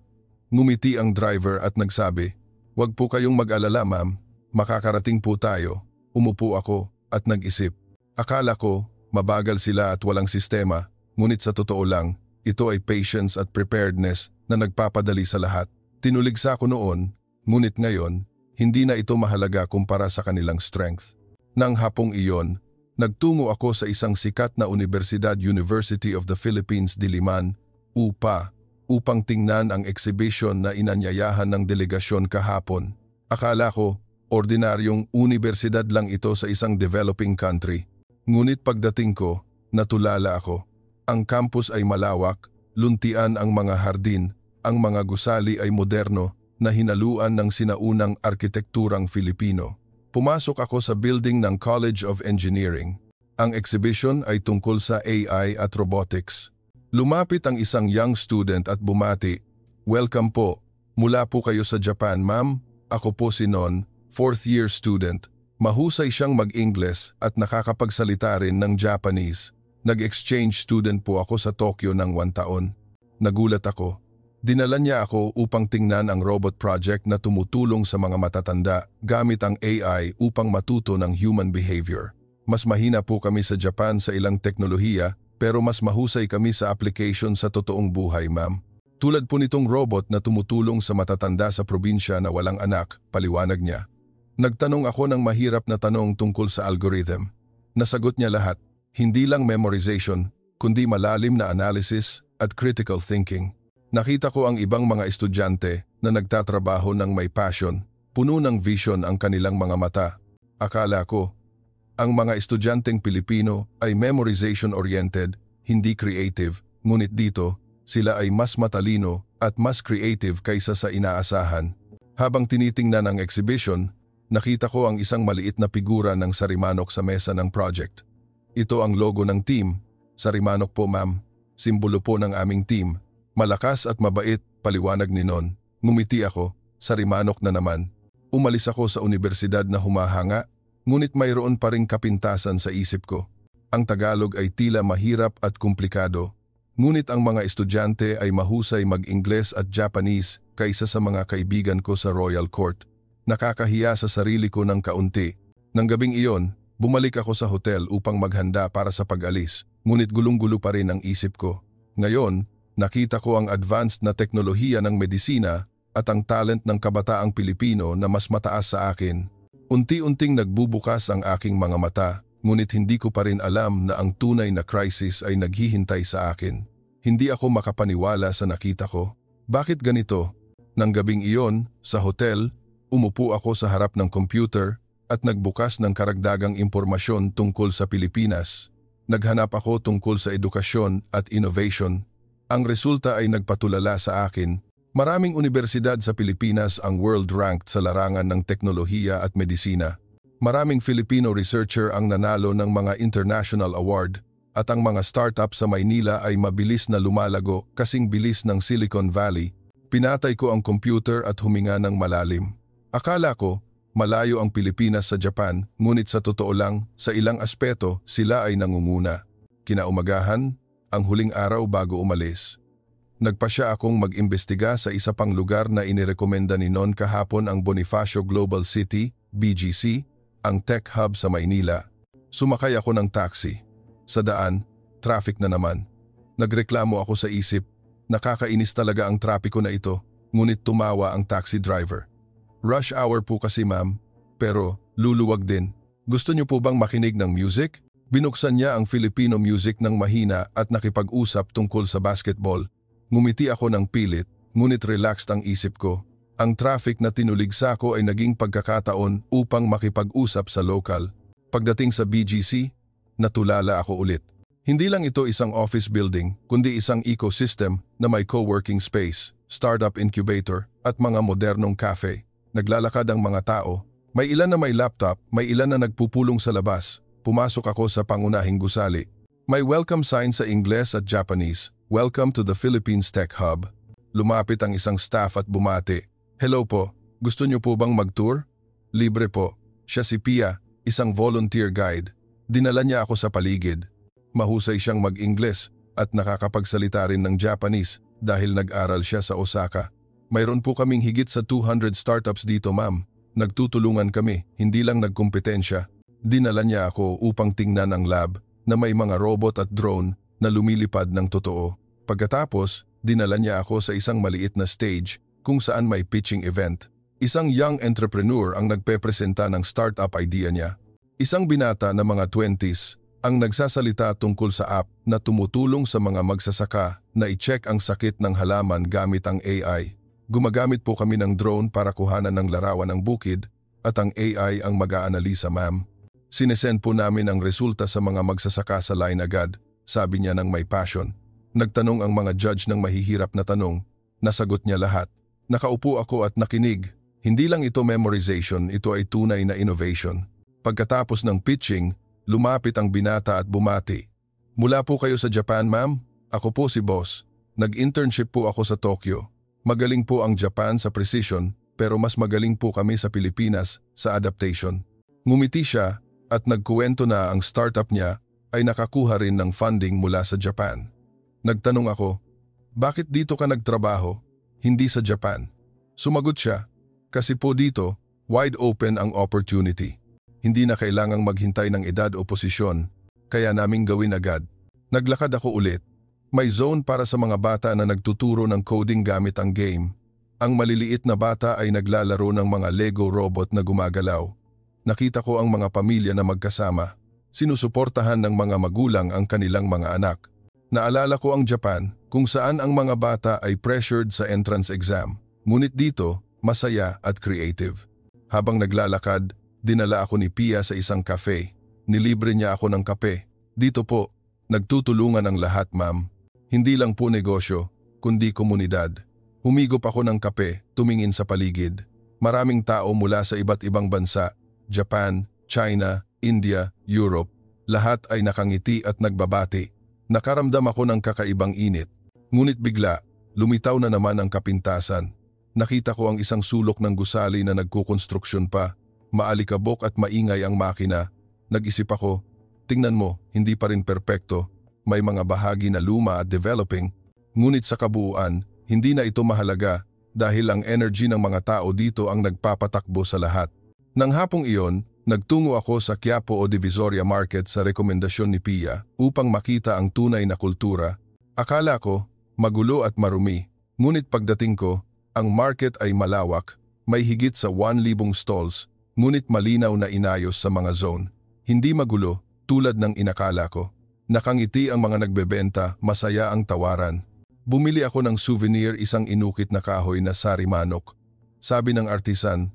Ngumiti ang driver at nagsabi, "Huwag po kayong mag-alala ma'am, makakarating po tayo." Umupo ako at nag-isip. Akala ko, mabagal sila at walang sistema, ngunit sa totoo lang, ito ay patience at preparedness na nagpapadali sa lahat. Tinuligsa ko noon, ngunit ngayon, hindi na ito mahalaga kumpara sa kanilang strength. Nang hapong iyon, nagtungo ako sa isang sikat na universidad, University of the Philippines, Diliman, UPA, upang tingnan ang exhibition na inanyayahan ng delegasyon kahapon. Akala ko, ordinaryong universidad lang ito sa isang developing country. Ngunit pagdating ko, natulala ako. Ang campus ay malawak, luntian ang mga hardin, ang mga gusali ay moderno na hinaluan ng sinaunang arkitekturang Filipino. Pumasok ako sa building ng College of Engineering. Ang exhibition ay tungkol sa AI at robotics. Lumapit ang isang young student at bumati, "Welcome po. Mula po kayo sa Japan, ma'am? Ako po si Non, 4th year student." Mahusay siyang mag-Ingles at nakakapagsalita rin ng Japanese. Nag-exchange student po ako sa Tokyo ng 1 taon. Nagulat ako. Dinala niya ako upang tingnan ang robot project na tumutulong sa mga matatanda gamit ang AI upang matuto ng human behavior. Mas mahina po kami sa Japan sa ilang teknolohiya, pero mas mahusay kami sa application sa totoong buhay, ma'am. Tulad po nitong robot na tumutulong sa matatanda sa probinsya na walang anak, paliwanag niya. Nagtanong ako ng mahirap na tanong tungkol sa algorithm. Nasagot niya lahat. Hindi lang memorization, kundi malalim na analysis at critical thinking. Nakita ko ang ibang mga estudyante na nagtatrabaho ng may passion, puno ng vision ang kanilang mga mata. Akala ko, ang mga estudyanteng Pilipino ay memorization-oriented, hindi creative, ngunit dito, sila ay mas matalino at mas creative kaysa sa inaasahan. Habang tinitingnan ang exhibition, nakita ko ang isang maliit na figura ng Sarimanok sa mesa ng project. Ito ang logo ng team. Sarimanok po, ma'am. Simbolo po ng aming team. Malakas at mabait, paliwanag ni Non. Ngumiti ako, Sarimanok na naman. Umalis ako sa universidad na humahanga, ngunit mayroon pa ring kapintasan sa isip ko. Ang Tagalog ay tila mahirap at komplikado, ngunit ang mga estudyante ay mahusay mag-Ingles at Japanese kaysa sa mga kaibigan ko sa Royal Court. Nakakahiya sa sarili ko ng kaunti. Nang gabing iyon, bumalik ako sa hotel upang maghanda para sa pag-alis, ngunit gulong-gulo pa rin ang isip ko. Ngayon, nakita ko ang advanced na teknolohiya ng medisina at ang talent ng kabataang Pilipino na mas mataas sa akin. Unti-unting nagbubukas ang aking mga mata, ngunit hindi ko pa rin alam na ang tunay na crisis ay naghihintay sa akin. Hindi ako makapaniwala sa nakita ko. Bakit ganito? Nang gabing iyon, sa hotel, umupo ako sa harap ng computer at nagbukas ng karagdagang impormasyon tungkol sa Pilipinas. Naghanap ako tungkol sa edukasyon at innovation. Ang resulta ay nagpatulala sa akin. Maraming universidad sa Pilipinas ang world-ranked sa larangan ng teknolohiya at medisina. Maraming Filipino researcher ang nanalo ng mga international award at ang mga startup sa Maynila ay mabilis na lumalago kasing bilis ng Silicon Valley. Pinatay ko ang computer at huminga ng malalim. Akala ko, malayo ang Pilipinas sa Japan, ngunit sa totoo lang, sa ilang aspeto, sila ay nangunguna. Kinaumagahan, ang huling araw bago umalis. Nagpasya akong mag-imbestiga sa isa pang lugar na inirekomenda ni Non kahapon, ang Bonifacio Global City, BGC, ang tech hub sa Maynila. Sumakay ako ng taxi. Sa daan, traffic na naman. Nagreklamo ako sa isip, nakakainis talaga ang trapiko na ito, ngunit tumawa ang taxi driver. Rush hour po kasi, ma'am, pero luluwag din. Gusto niyo po bang makinig ng music? Binuksan niya ang Filipino music ng mahina at nakipag-usap tungkol sa basketball. Ngumiti ako ng pilit, ngunit relaxed ang isip ko. Ang traffic na tinuligsa ko ay naging pagkakataon upang makipag-usap sa local. Pagdating sa BGC, natulala ako ulit. Hindi lang ito isang office building, kundi isang ecosystem na may co-working space, startup incubator at mga modernong cafe. Naglalakad ang mga tao, May ilan na may laptop, may ilan na nagpupulong sa labas. Pumasok ako sa pangunahing gusali. May welcome sign sa Ingles at Japanese. Welcome to the Philippines Tech Hub. Lumapit ang isang staff at bumati. Hello po, gusto niyo po bang mag-tour? Libre po. Siya si Pia, isang volunteer guide. Dinala niya ako sa paligid. Mahusay siyang mag-Ingles at nakakapagsalita rin ng Japanese dahil nag-aral siya sa Osaka. Mayroon po kaming higit sa 200 startups dito, ma'am. Nagtutulungan kami, hindi lang nagkumpetensya. Dinala niya ako upang tingnan ang lab na may mga robot at drone na lumilipad ng totoo. Pagkatapos, dinala niya ako sa isang maliit na stage kung saan may pitching event. Isang young entrepreneur ang nagpepresenta ng startup idea niya. Isang binata na mga 20s ang nagsasalita tungkol sa app na tumutulong sa mga magsasaka na i-check ang sakit ng halaman gamit ang AI. Gumagamit po kami ng drone para kuhanan ng larawan ng bukid at ang AI ang mag-aanalisa, ma'am. Sinesend po namin ang resulta sa mga magsasaka sa line agad, sabi niya ng may passion. Nagtanong ang mga judge ng mahihirap na tanong, nasagot niya lahat. Nakaupo ako at nakinig. Hindi lang ito memorization, ito ay tunay na innovation. Pagkatapos ng pitching, lumapit ang binata at bumati. Mula po kayo sa Japan, ma'am? Ako po si boss. Nag-internship po ako sa Tokyo. Magaling po ang Japan sa precision, pero mas magaling po kami sa Pilipinas sa adaptation. Ngumiti siya at nagkuwento na ang startup niya ay nakakuha rin ng funding mula sa Japan. Nagtanong ako, bakit dito ka nagtrabaho, hindi sa Japan? Sumagot siya, kasi po dito, wide open ang opportunity. Hindi na kailangang maghintay ng edad o posisyon, kaya naming gawin agad. Naglakad ako ulit. May zone para sa mga bata na nagtuturo ng coding gamit ang game. Ang maliliit na bata ay naglalaro ng mga Lego robot na gumagalaw. Nakita ko ang mga pamilya na magkasama. Sinusuportahan ng mga magulang ang kanilang mga anak. Naalala ko ang Japan kung saan ang mga bata ay pressured sa entrance exam. Ngunit dito, masaya at creative. Habang naglalakad, dinala ako ni Pia sa isang cafe. Nilibre niya ako ng kape. Dito po, nagtutulungan ang lahat, ma'am. Hindi lang po negosyo, kundi komunidad. Humigop ako ng kape, tumingin sa paligid. Maraming tao mula sa iba't ibang bansa, Japan, China, India, Europe. Lahat ay nakangiti at nagbabati. Nakaramdam ako ng kakaibang init. Ngunit bigla, lumitaw na naman ang kapintasan. Nakita ko ang isang sulok ng gusali na nagkukonstruksyon pa. Maalikabok at maingay ang makina. Nag-isip ako, tingnan mo, hindi pa rin perpekto. May mga bahagi na luma at developing. Ngunit sa kabuuan, hindi na ito mahalaga dahil ang energy ng mga tao dito ang nagpapatakbo sa lahat. Nang hapong iyon, nagtungo ako sa Quiapo o Divisoria Market sa rekomendasyon ni Pia upang makita ang tunay na kultura. Akala ko, magulo at marumi. Ngunit pagdating ko, ang market ay malawak, may higit sa 1,000 stalls, ngunit malinaw na inayos sa mga zone. Hindi magulo, tulad ng inakala ko. Nakangiti ang mga nagbebenta, masaya ang tawaran. Bumili ako ng souvenir, isang inukit na kahoy na sari-manok. Sabi ng artisan,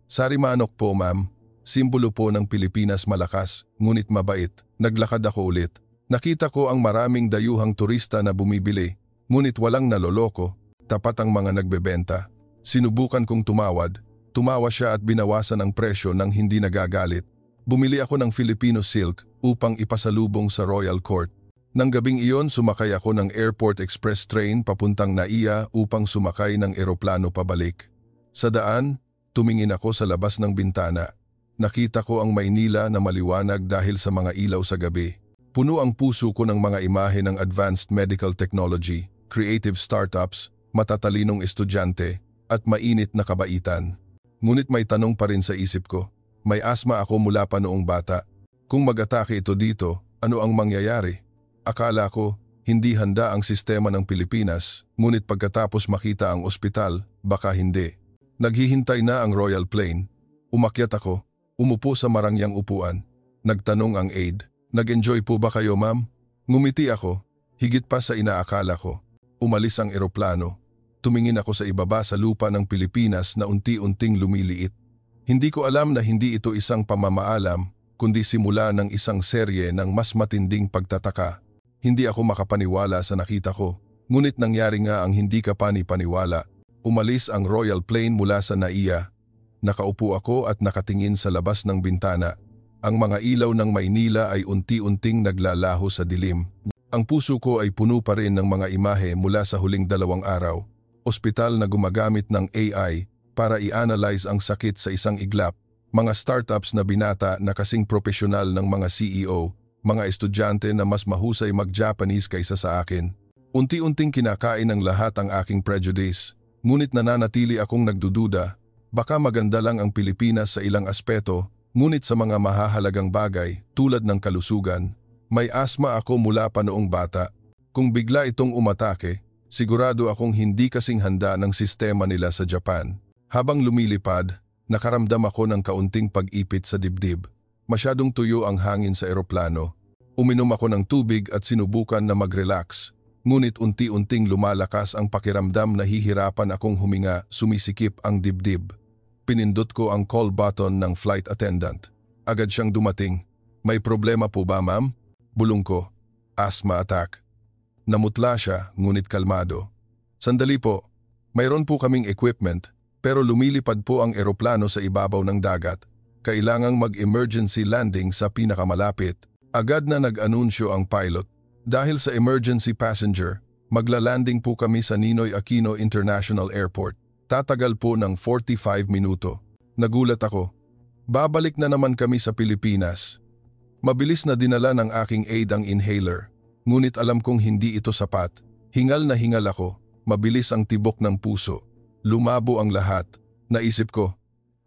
"Sari-manok po, ma'am. Simbolo po ng Pilipinas, malakas, ngunit mabait." Naglakad ako ulit. Nakita ko ang maraming dayuhang turista na bumibili, ngunit walang naloloko. Tapat ang mga nagbebenta. Sinubukan kong tumawad. Tumawa siya at binawasan ang presyo nang hindi nagagalit. Bumili ako ng Filipino silk upang ipasalubong sa Royal Court. Nang gabing iyon, sumakay ako ng Airport Express train papuntang Naiya upang sumakay ng eroplano pabalik. Sa daan, tumingin ako sa labas ng bintana. Nakita ko ang Maynila na maliwanag dahil sa mga ilaw sa gabi. Puno ang puso ko ng mga imahe ng advanced medical technology, creative startups, matatalinong estudyante, at mainit na kabaitan. Ngunit may tanong pa rin sa isip ko. May asma ako mula pa noong bata. Kung mag-atake ito dito, ano ang mangyayari? Akala ko, hindi handa ang sistema ng Pilipinas, ngunit pagkatapos makita ang ospital, baka hindi. Naghihintay na ang Royal Plane. Umakyat ako, umupo sa marangyang upuan. Nagtanong ang aide, "Nag-enjoy po ba kayo, ma'am?" Ngumiti ako, higit pa sa inaakala ko. Umalis ang eroplano. Tumingin ako sa ibaba sa lupa ng Pilipinas na unti-unting lumiliit. Hindi ko alam na hindi ito isang pamamaalam, kundi simula ng isang serye ng mas matinding pagtataka. Hindi ako makapaniwala sa nakita ko, ngunit nangyari nga ang hindi ka pani-paniwala. Umalis ang Royal Plane mula sa Naiya. Nakaupo ako at nakatingin sa labas ng bintana. Ang mga ilaw ng Maynila ay unti-unting naglalaho sa dilim. Ang puso ko ay puno pa rin ng mga imahe mula sa huling 2 araw. Ospital na gumagamit ng AI para i-analyze ang sakit sa isang iglap. Mga startups na binata na kasing profesional ng mga CEO. Mga estudyante na mas mahusay mag-Japanese kaysa sa akin. Unti-unting kinakain ng lahat ang aking prejudice. Ngunit nananatili akong nagdududa. Baka maganda lang ang Pilipinas sa ilang aspeto, ngunit sa mga mahahalagang bagay tulad ng kalusugan, may asma ako mula pa noong bata. Kung bigla itong umatake, sigurado akong hindi kasing handa ng sistema nila sa Japan. Habang lumilipad, nakaramdam ako ng kaunting pag-ipit sa dibdib. Masyadong tuyo ang hangin sa eroplano. Uminom ako ng tubig at sinubukan na mag-relax. Ngunit unti-unting lumalakas ang pakiramdam na hihirapan akong huminga, sumisikip ang dibdib. Pinindot ko ang call button ng flight attendant. Agad siyang dumating. May problema po ba, ma'am? Bulong ko. Asthma attack. Namutla siya, ngunit kalmado. Sandali po. Mayroon po kaming equipment, pero lumilipad po ang eroplano sa ibabaw ng dagat. Kailangang mag-emergency landing sa pinakamalapit. Agad na nag-anunsyo ang pilot. Dahil sa emergency passenger, magla-landing po kami sa Ninoy Aquino International Airport. Tatagal po ng 45 minuto. Nagulat ako. Babalik na naman kami sa Pilipinas. Mabilis na dinala ng aking aide ang inhaler. Ngunit alam kong hindi ito sapat. Hingal na hingal ako. Mabilis ang tibok ng puso. Lumabo ang lahat. Naisip ko,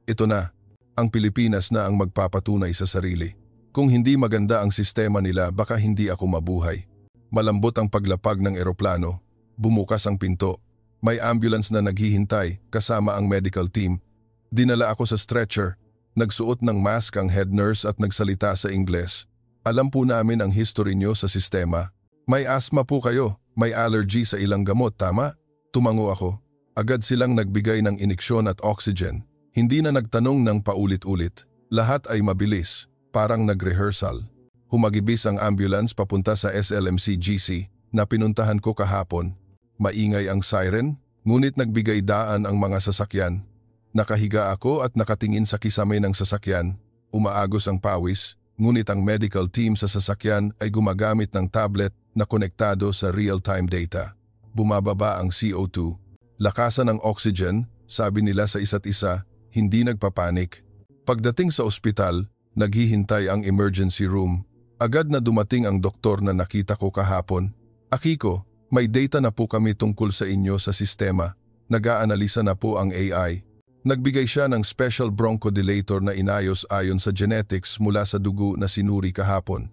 ito na. Ang Pilipinas na ang magpapatunay sa sarili. Kung hindi maganda ang sistema nila, baka hindi ako mabuhay. Malambot ang paglapag ng eroplano. Bumukas ang pinto. May ambulance na naghihintay kasama ang medical team. Dinala ako sa stretcher. Nagsuot ng mask ang head nurse at nagsalita sa Ingles. Alam po namin ang history nyo sa sistema. May asthma po kayo. May allergy sa ilang gamot, tama? Tumango ako. Agad silang nagbigay ng iniksyon at oxygen. Hindi na nagtanong ng paulit-ulit. Lahat ay mabilis, parang nag-rehearsal. Humagibis ang ambulance papunta sa SLMC GC na pinuntahan ko kahapon. Maingay ang siren, ngunit nagbigay daan ang mga sasakyan. Nakahiga ako at nakatingin sa kisame ng sasakyan. Umaagos ang pawis, ngunit ang medical team sa sasakyan ay gumagamit ng tablet na konektado sa real-time data. Bumababa ang CO2. Lakasan ang oxygen, sabi nila sa isa't isa. Hindi nagpapanik. Pagdating sa ospital, naghihintay ang emergency room. Agad na dumating ang doktor na nakita ko kahapon. Akiko, may data na po kami tungkol sa inyo sa sistema. Nag-aanalisa na po ang AI. Nagbigay siya ng special bronchodilator na inayos ayon sa genetics mula sa dugo na sinuri kahapon.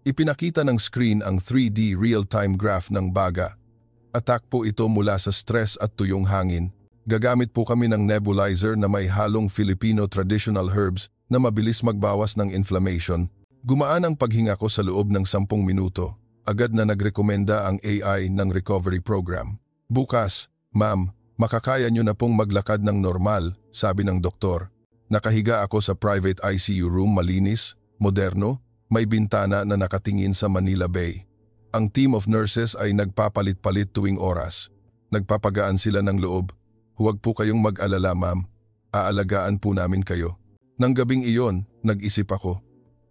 Ipinakita ng screen ang 3D real-time graph ng baga. Attack po ito mula sa stress at tuyong hangin. Gagamit po kami ng nebulizer na may halong Filipino traditional herbs na mabilis magbawas ng inflammation. Gumaan ang paghinga ko sa loob ng 10 minuto. Agad na nagrekomenda ang AI ng recovery program. Bukas, ma'am, makakaya nyo na pong maglakad ng normal, sabi ng doktor. Nakahiga ako sa private ICU room, malinis, moderno, may bintana na nakatingin sa Manila Bay. Ang team of nurses ay nagpapalit-palit tuwing oras. Nagpapagaan sila ng loob. Huwag po kayong mag-alala, ma'am. Aalagaan po namin kayo. Nang gabing iyon, nag-isip ako.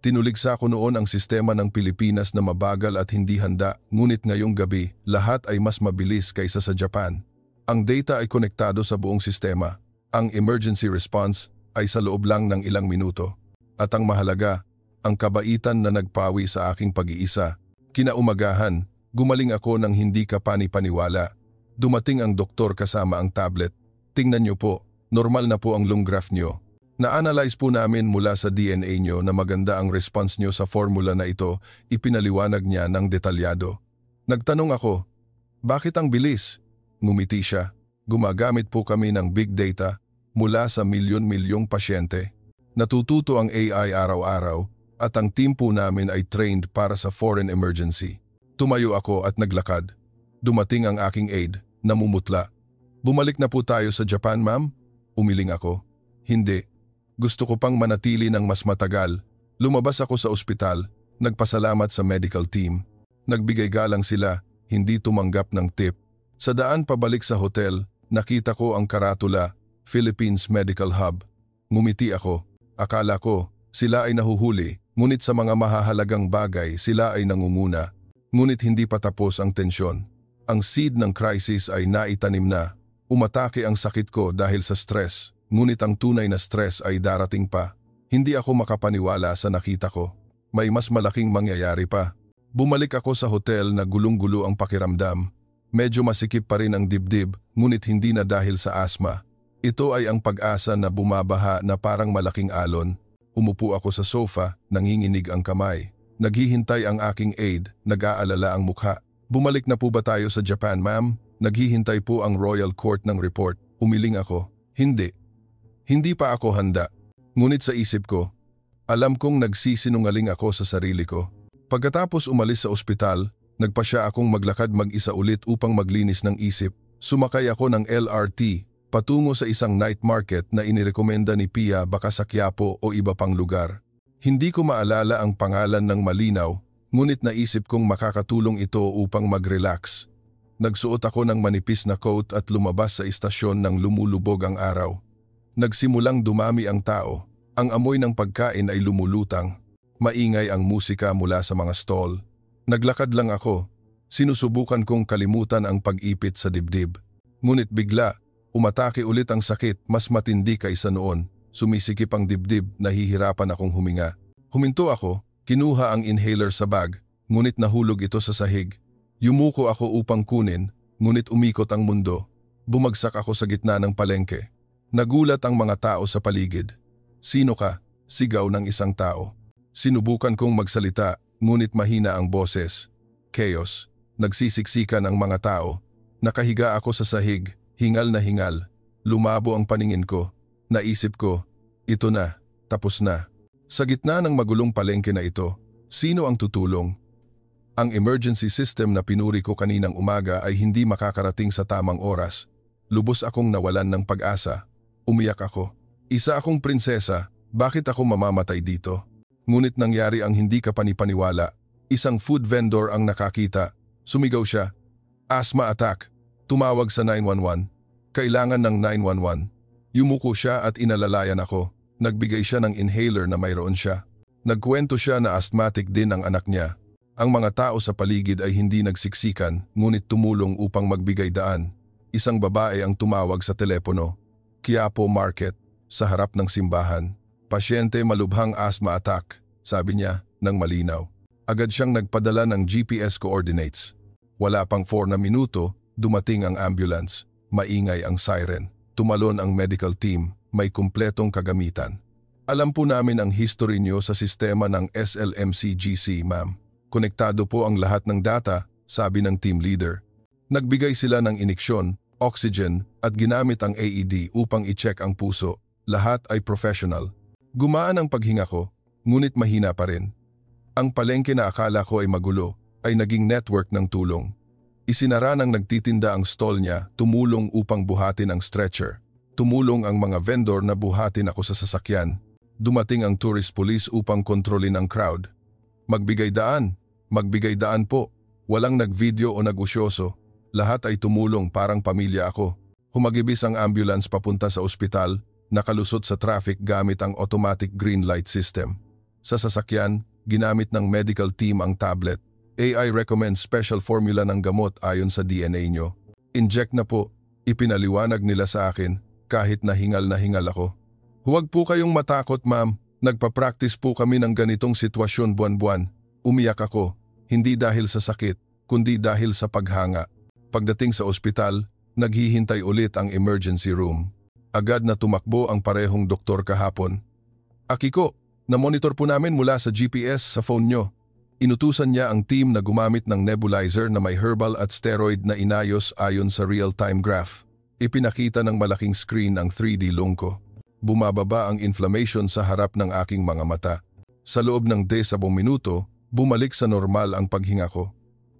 Tinuligsa ko noon ang sistema ng Pilipinas na mabagal at hindi handa, ngunit ngayong gabi, lahat ay mas mabilis kaysa sa Japan. Ang data ay konektado sa buong sistema. Ang emergency response ay sa loob lang ng ilang minuto. At ang mahalaga, ang kabaitan na nagpawi sa aking pag-iisa. Kinaumagahan, gumaling ako ng hindi ka pani-paniwala. Dumating ang doktor kasama ang tablet. Tingnan niyo po, normal na po ang lung graph niyo. Na-analyze po namin mula sa DNA niyo na maganda ang response niyo sa formula na ito, ipinaliwanag niya ng detalyado. Nagtanong ako, bakit ang bilis? Ngumiti siya. Gumagamit po kami ng big data mula sa milyon-milyong pasyente. Natututo ang AI araw-araw at ang team po namin ay trained para sa foreign emergency. Tumayo ako at naglakad. Dumating ang aking aide. Namumutla. Bumalik na po tayo sa Japan, ma'am? Umiling ako. Hindi. Gusto ko pang manatili ng mas matagal. Lumabas ako sa ospital. Nagpasalamat sa medical team. Nagbigay galang sila, hindi tumanggap ng tip. Sa daan pabalik sa hotel, nakita ko ang karatula, Philippines Medical Hub. Ngumiti ako. Akala ko, sila ay nahuhuli, ngunit sa mga mahahalagang bagay sila ay nangunguna. Ngunit hindi pa tapos ang tensyon. Ang seed ng crisis ay naitanim na. Umatake ang sakit ko dahil sa stress, ngunit ang tunay na stress ay darating pa. Hindi ako makapaniwala sa nakita ko. May mas malaking mangyayari pa. Bumalik ako sa hotel na gulong-gulo ang pakiramdam. Medyo masikip pa rin ang dibdib, ngunit hindi na dahil sa asma. Ito ay ang pag-asa na bumabaha na parang malaking alon. Umupo ako sa sofa, nanginginig ang kamay. Naghihintay ang aking aide, nag-aalala ang mukha. Bumalik na po ba tayo sa Japan, ma'am? Naghihintay po ang Royal Court ng report. Umiling ako. Hindi. Hindi pa ako handa. Ngunit sa isip ko, alam kong nagsisinungaling ako sa sarili ko. Pagkatapos umalis sa ospital, nagpasya akong maglakad mag-isa ulit upang maglinis ng isip. Sumakay ako ng LRT patungo sa isang night market na inirekomenda ni Pia baka sa Quiapo o iba pang lugar. Hindi ko maalala ang pangalan ng malinaw, ngunit naisip kong makakatulong ito upang mag-relax. Nagsuot ako ng manipis na coat at lumabas sa istasyon nang lumulubog ang araw. Nagsimulang dumami ang tao. Ang amoy ng pagkain ay lumulutang. Maingay ang musika mula sa mga stall. Naglakad lang ako. Sinusubukan kong kalimutan ang pag-ipit sa dibdib. Ngunit bigla, umatake ulit ang sakit, mas matindi kaysa noon. Sumisikip ang dibdib, nahihirapan akong huminga. Huminto ako, kinuha ang inhaler sa bag, ngunit nahulog ito sa sahig. Yumuko ako upang kunin, ngunit umikot ang mundo. Bumagsak ako sa gitna ng palengke. Nagulat ang mga tao sa paligid. Sino ka? Sigaw ng isang tao. Sinubukan kong magsalita, ngunit mahina ang boses. Chaos. Nagsisiksikan ang mga tao. Nakahiga ako sa sahig, hingal na hingal. Lumabo ang paningin ko. Naisip ko, ito na, tapos na. Sa gitna ng magulong palengke na ito, sino ang tutulong? Ang emergency system na pinuri ko kaninang umaga ay hindi makakarating sa tamang oras. Lubos akong nawalan ng pag-asa. Umiyak ako. Isa akong prinsesa, bakit ako mamamatay dito? Ngunit nangyari ang hindi ka panipaniwala. Isang food vendor ang nakakita. Sumigaw siya, "Asthma attack." Tumawag sa 911. Kailangan ng 911. Yumuko siya at inalalayan ako. Nagbigay siya ng inhaler na mayroon siya. Nagkwento siya na asthmatic din ang anak niya. Ang mga tao sa paligid ay hindi nagsiksikan, ngunit tumulong upang magbigay daan. Isang babae ang tumawag sa telepono. Quiapo Market, sa harap ng simbahan. Pasyente malubhang asthma attack, sabi niya, nang malinaw. Agad siyang nagpadala ng GPS coordinates. Wala pang 4 na minuto, dumating ang ambulance. Maingay ang siren. Tumalon ang medical team, may kumpletong kagamitan. Alam po namin ang history niyo sa sistema ng SLMCGC, ma'am. Konektado po ang lahat ng data, sabi ng team leader. Nagbigay sila ng iniksyon, oxygen, at ginamit ang AED upang i-check ang puso. Lahat ay professional. Gumaan ang paghinga ko, ngunit mahina pa rin. Ang palengke na akala ko ay magulo, ay naging network ng tulong. Isinara ng nagtitinda ang stall niya, tumulong upang buhatin ang stretcher. Tumulong ang mga vendor na buhatin ako sa sasakyan. Dumating ang tourist police upang kontrolin ang crowd. Magbigay daan po. Walang nag-video o nag-usyoso. Lahat ay tumulong parang pamilya ako. Humagibis ang ambulance papunta sa ospital, nakalusot sa traffic gamit ang automatic green light system. Sa sasakyan, ginamit ng medical team ang tablet. AI recommends special formula ng gamot ayon sa DNA nyo. Inject na po, ipinaliwanag nila sa akin kahit na hingal ako. Huwag po kayong matakot, ma'am. Nagpa-practice po kami ng ganitong sitwasyon buwan-buwan. Umiyak ako, hindi dahil sa sakit, kundi dahil sa paghanga. Pagdating sa ospital, naghihintay ulit ang emergency room. Agad na tumakbo ang parehong doktor kahapon. Akiko, na-monitor po namin mula sa GPS sa phone nyo. Inutusan niya ang team na gumamit ng nebulizer na may herbal at steroid na inayos ayon sa real-time graph. Ipinakita ng malaking screen ang 3D lung ko. Bumababa ang inflammation sa harap ng aking mga mata. Sa loob ng 10 minuto, bumalik sa normal ang paghinga ko.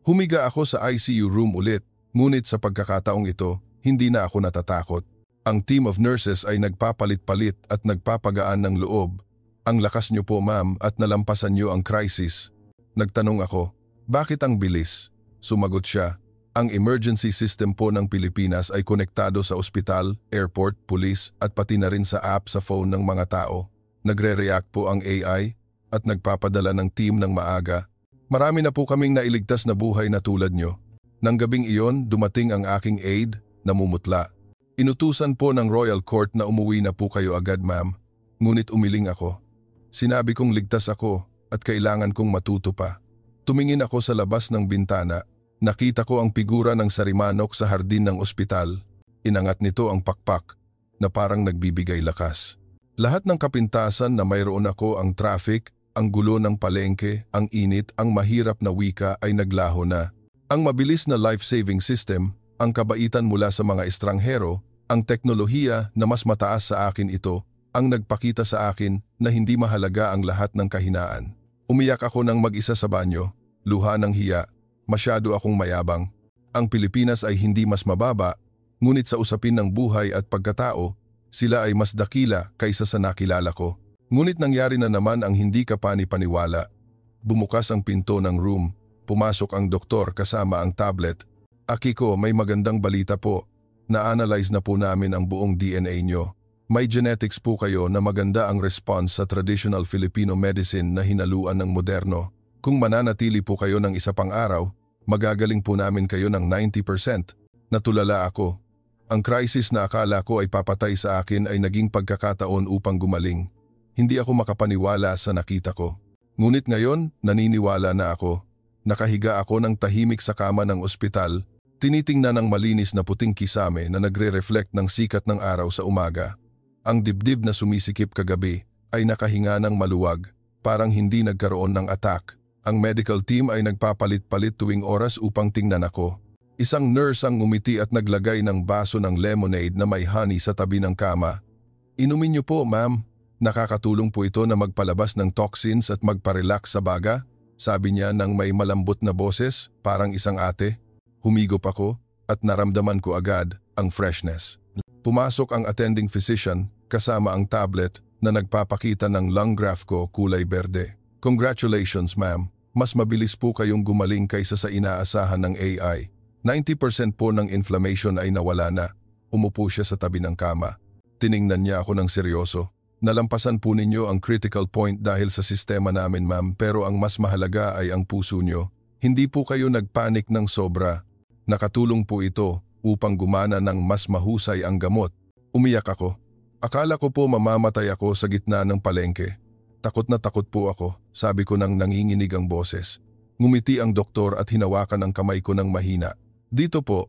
Humiga ako sa ICU room ulit, ngunit sa pagkakataong ito, hindi na ako natatakot. Ang team of nurses ay nagpapalit-palit at nagpapagaan ng loob. Ang lakas niyo po, ma'am, at nalampasan niyo ang crisis. Nagtanong ako, bakit ang bilis? Sumagot siya, Ang emergency system po ng Pilipinas ay konektado sa ospital, airport, police at pati na rin sa app sa phone ng mga tao. Nagre-react po ang AI at nagpapadala ng team ng maaga. Marami na po kaming nailigtas na buhay na tulad nyo. Nang gabing iyon, dumating ang aking aide, namumutla. Inutusan po ng Royal Court na umuwi na po kayo agad, ma'am. Ngunit umiling ako. Sinabi kong ligtas ako at kailangan kong matuto pa. Tumingin ako sa labas ng bintana. Nakita ko ang figura ng sarimanok sa hardin ng ospital. Inangat nito ang pakpak na parang nagbibigay lakas. Lahat ng kapintasan na mayroon ako, ang traffic, ang gulo ng palengke, ang init, ang mahirap na wika ay naglaho na. Ang mabilis na life-saving system, ang kabaitan mula sa mga estranghero, ang teknolohiya na mas mataas sa akin ito, ang nagpakita sa akin na hindi mahalaga ang lahat ng kahinaan. Umiyak ako ng mag-isa sa banyo, luha ng hiya, masyado akong mayabang. Ang Pilipinas ay hindi mas mababa, ngunit sa usapin ng buhay at pagkatao, sila ay mas dakila kaysa sa nakilala ko. Ngunit nangyari na naman ang hindi ka pani-paniwala. Bumukas ang pinto ng room, pumasok ang doktor kasama ang tablet. Akiko, may magandang balita po. Na-analyze na po namin ang buong DNA nyo. May genetics po kayo na maganda ang response sa traditional Filipino medicine na hinaluan ng moderno. Kung mananatili po kayo ng isa pang araw, magagaling po namin kayo ng 90%. Natulala ako. Ang crisis na akala ko ay papatay sa akin ay naging pagkakataon upang gumaling. Hindi ako makapaniwala sa nakita ko. Ngunit ngayon, naniniwala na ako. Nakahiga ako ng tahimik sa kama ng ospital, tinitingnan ng malinis na puting kisame na nagre-reflect ng sikat ng araw sa umaga. Ang dibdib na sumisikip kagabi ay nakahinga ng maluwag, parang hindi nagkaroon ng attack. Ang medical team ay nagpapalit-palit tuwing oras upang tingnan ako. Isang nurse ang ngumiti at naglagay ng baso ng lemonade na may honey sa tabi ng kama. Inumin niyo po, ma'am. Nakakatulong po ito na magpalabas ng toxins at magparelax sa baga, sabi niya ng may malambot na boses, parang isang ate. Humigop ako at naramdaman ko agad ang freshness. Pumasok ang attending physician kasama ang tablet na nagpapakita ng lung graph ko kulay berde. Congratulations, ma'am. Mas mabilis po kayong gumaling kaysa sa inaasahan ng AI. 90% po ng inflammation ay nawala na. Umupo siya sa tabi ng kama. Tiningnan niya ako ng seryoso. Nalampasan po ninyo ang critical point dahil sa sistema namin, ma'am, pero ang mas mahalaga ay ang puso nyo. Hindi po kayo nagpanik ng sobra. Nakatulong po ito upang gumana ng mas mahusay ang gamot. Umiyak ako. Akala ko po mamamatay ako sa gitna ng palengke. Takot na takot po ako, sabi ko nang nanginginig ang boses. Ngumiti ang doktor at hinawakan ang kamay ko ng mahina. Dito po,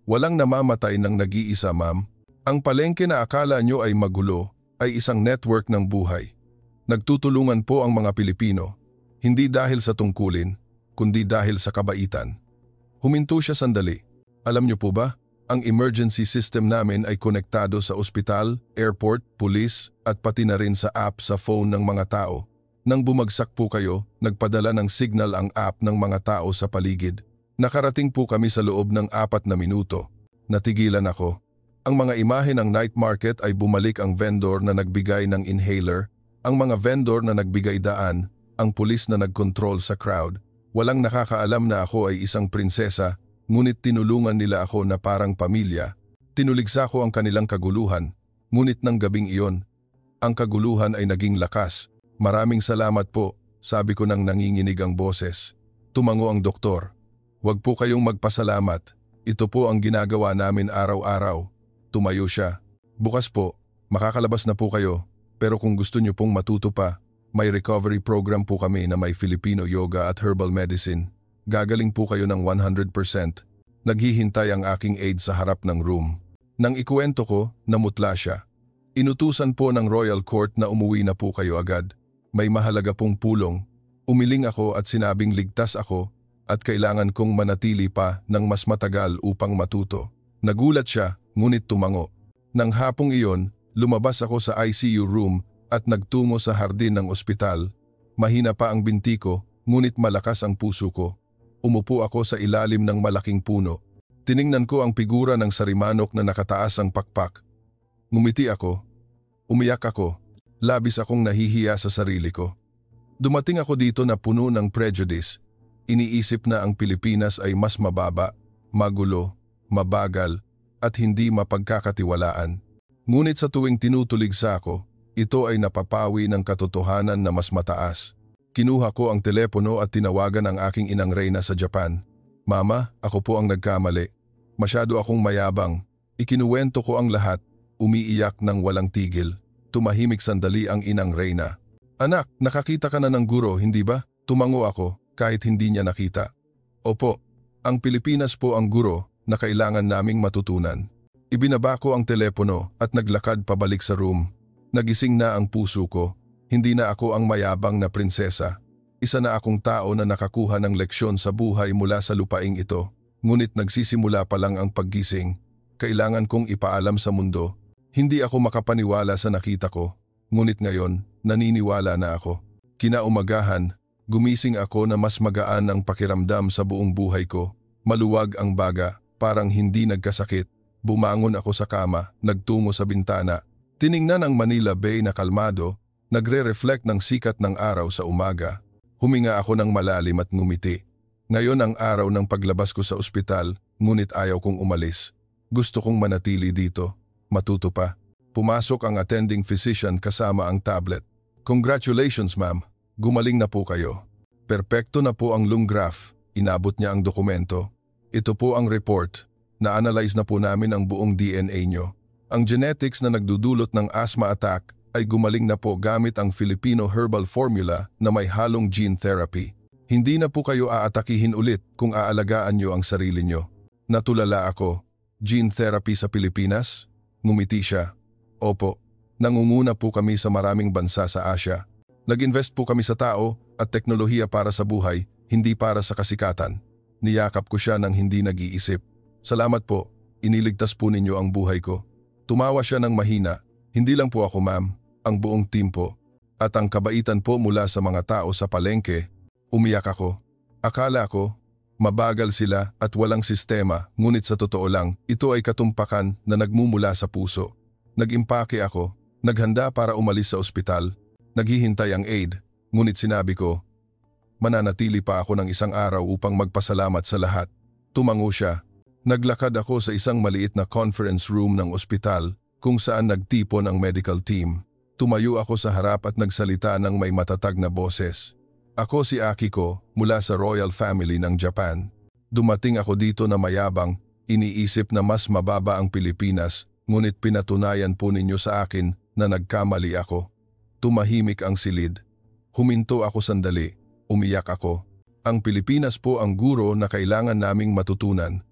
walang namamatay ng nag-iisa, ma'am. Ang palengke na akala nyo ay magulo ay isang network ng buhay. Nagtutulungan po ang mga Pilipino, hindi dahil sa tungkulin, kundi dahil sa kabaitan. Huminto siya sandali. Alam niyo po ba, ang emergency system namin ay konektado sa ospital, airport, police at pati na rin sa app sa phone ng mga tao. Nang bumagsak po kayo, nagpadala ng signal ang app ng mga tao sa paligid. Nakarating po kami sa loob ng 4 na minuto. Natigilan ako. Ang mga imahe ng night market ay bumalik, ang vendor na nagbigay ng inhaler, ang mga vendor na nagbigay daan, ang pulis na nagkontrol sa crowd. Walang nakakaalam na ako ay isang prinsesa, ngunit tinulungan nila ako na parang pamilya. Tinuligsa ko ang kanilang kaguluhan, ngunit ng gabing iyon, ang kaguluhan ay naging lakas. Maraming salamat po, sabi ko nang nanginginig ang boses. Tumango ang doktor. Huwag po kayong magpasalamat. Ito po ang ginagawa namin araw-araw. Tumayo siya. Bukas po, makakalabas na po kayo. Pero kung gusto niyo pong matuto pa, may recovery program po kami na may Filipino yoga at herbal medicine. Gagaling po kayo ng 100%. Naghihintay ang aking aide sa harap ng room. Nang ikuwento ko, namutla siya. Inutusan po ng Royal Court na umuwi na po kayo agad. May mahalaga pong pulong. Umiling ako at sinabing ligtas ako at kailangan kong manatili pa ng mas matagal upang matuto. Nagulat siya, ngunit tumango. Nang hapong iyon, lumabas ako sa ICU room at nagtungo sa hardin ng ospital. Mahina pa ang binti ko, ngunit malakas ang puso ko. Umupo ako sa ilalim ng malaking puno. Tiningnan ko ang figura ng sarimanok na nakataas ang pakpak. Ngumiti ako. Umiyak ako. Labis akong nahihiya sa sarili ko. Dumating ako dito na puno ng prejudice. Iniisip na ang Pilipinas ay mas mababa, magulo, mabagal, at hindi mapagkakatiwalaan. Ngunit sa tuwing tinutuligsa ako, ito ay napapawi ng katotohanan na mas mataas. Kinuha ko ang telepono at tinawagan ang aking inang Reyna sa Japan. Mama, ako po ang nagkamali. Masyado akong mayabang. Ikinuwento ko ang lahat, umiiyak ng walang tigil. Tumahimik sandali ang inang Reyna. Anak, nakakita ka na ng guro, hindi ba? Tumango ako kahit hindi niya nakita. Opo, ang Pilipinas po ang guro na kailangan naming matutunan. Ibinaba ko ang telepono at naglakad pabalik sa room. Nagising na ang puso ko. Hindi na ako ang mayabang na prinsesa. Isa na akong tao na nakakuha ng leksyon sa buhay mula sa lupaing ito. Ngunit nagsisimula pa lang ang paggising. Kailangan kong ipaalam sa mundo. Hindi ako makapaniwala sa nakita ko. Ngunit ngayon, naniniwala na ako. Kinaumagahan, gumising ako na mas magaan ang pakiramdam sa buong buhay ko. Maluwag ang baga, parang hindi nagkasakit. Bumangon ako sa kama, nagtungo sa bintana. Tiningnan ang Manila Bay na kalmado, nagre-reflect ng sikat ng araw sa umaga. Huminga ako ng malalim at ngumiti. Ngayon ang araw ng paglabas ko sa ospital, ngunit ayaw kong umalis. Gusto kong manatili dito. Matuto pa. Pumasok ang attending physician kasama ang tablet. Congratulations ma'am, gumaling na po kayo. Perpekto na po ang lung graph, inabot niya ang dokumento. Ito po ang report. Na-analyze na po namin ang buong DNA nyo. Ang genetics na nagdudulot ng asthma attack ay gumaling na po gamit ang Filipino herbal formula na may halong gene therapy. Hindi na po kayo aatakihin ulit kung aalagaan nyo ang sarili nyo. Natulala ako. Gene therapy sa Pilipinas? Ngumiti siya. Opo, nangunguna po kami sa maraming bansa sa Asia. Nag-invest po kami sa tao at teknolohiya para sa buhay, hindi para sa kasikatan. Niyakap ko siya nang hindi nag-iisip. Salamat po, iniligtas po ninyo ang buhay ko. Tumawa siya ng mahina. Hindi lang po ako ma'am, ang buong team po. At ang kabaitan po mula sa mga tao sa palengke. Umiyak ako. Akala ko, mabagal sila at walang sistema, ngunit sa totoo lang, ito ay katumpakan na nagmumula sa puso. Nag-impake ako, naghanda para umalis sa ospital. Naghihintay ang aide, ngunit sinabi ko, mananatili pa ako ng isang araw upang magpasalamat sa lahat. Tumango siya. Naglakad ako sa isang maliit na conference room ng ospital kung saan nagtipon ang medical team. Tumayo ako sa harap at nagsalita ng may matatag na boses. Ako si Akiko mula sa royal family ng Japan. Dumating ako dito na mayabang, iniisip na mas mababa ang Pilipinas, ngunit pinatunayan po ninyo sa akin na nagkamali ako. Tumahimik ang silid. Huminto ako sandali. Umiyak ako. Ang Pilipinas po ang guro na kailangan naming matutunan.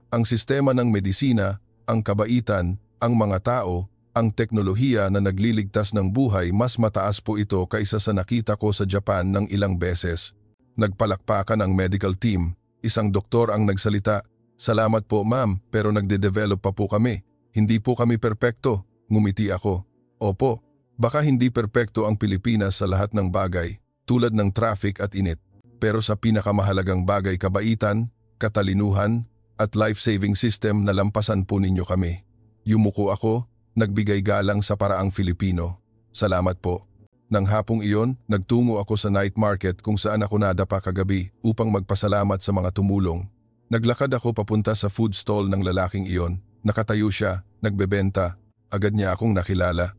Ang sistema ng medisina, ang kabaitan, ang mga tao, ang teknolohiya na nagliligtas ng buhay, mas mataas po ito kaysa sa nakita ko sa Japan ng ilang beses. Nagpalakpakan ang medical team. Isang doktor ang nagsalita. Salamat po ma'am, pero nagde-develop pa po kami. Hindi po kami perpekto. Ngumiti ako. Opo, baka hindi perpekto ang Pilipinas sa lahat ng bagay, tulad ng traffic at init. Pero sa pinakamahalagang bagay, kabaitan, katalinuhan, at life-saving system, na lampasan po ninyo kami. Yumuko ako, nagbigay galang sa paraang Filipino. Salamat po. Nang hapong iyon, nagtungo ako sa night market kung saan ako nadapa kagabi upang magpasalamat sa mga tumulong. Naglakad ako papunta sa food stall ng lalaking iyon. Nakatayo siya, nagbebenta. Agad niya akong nakilala.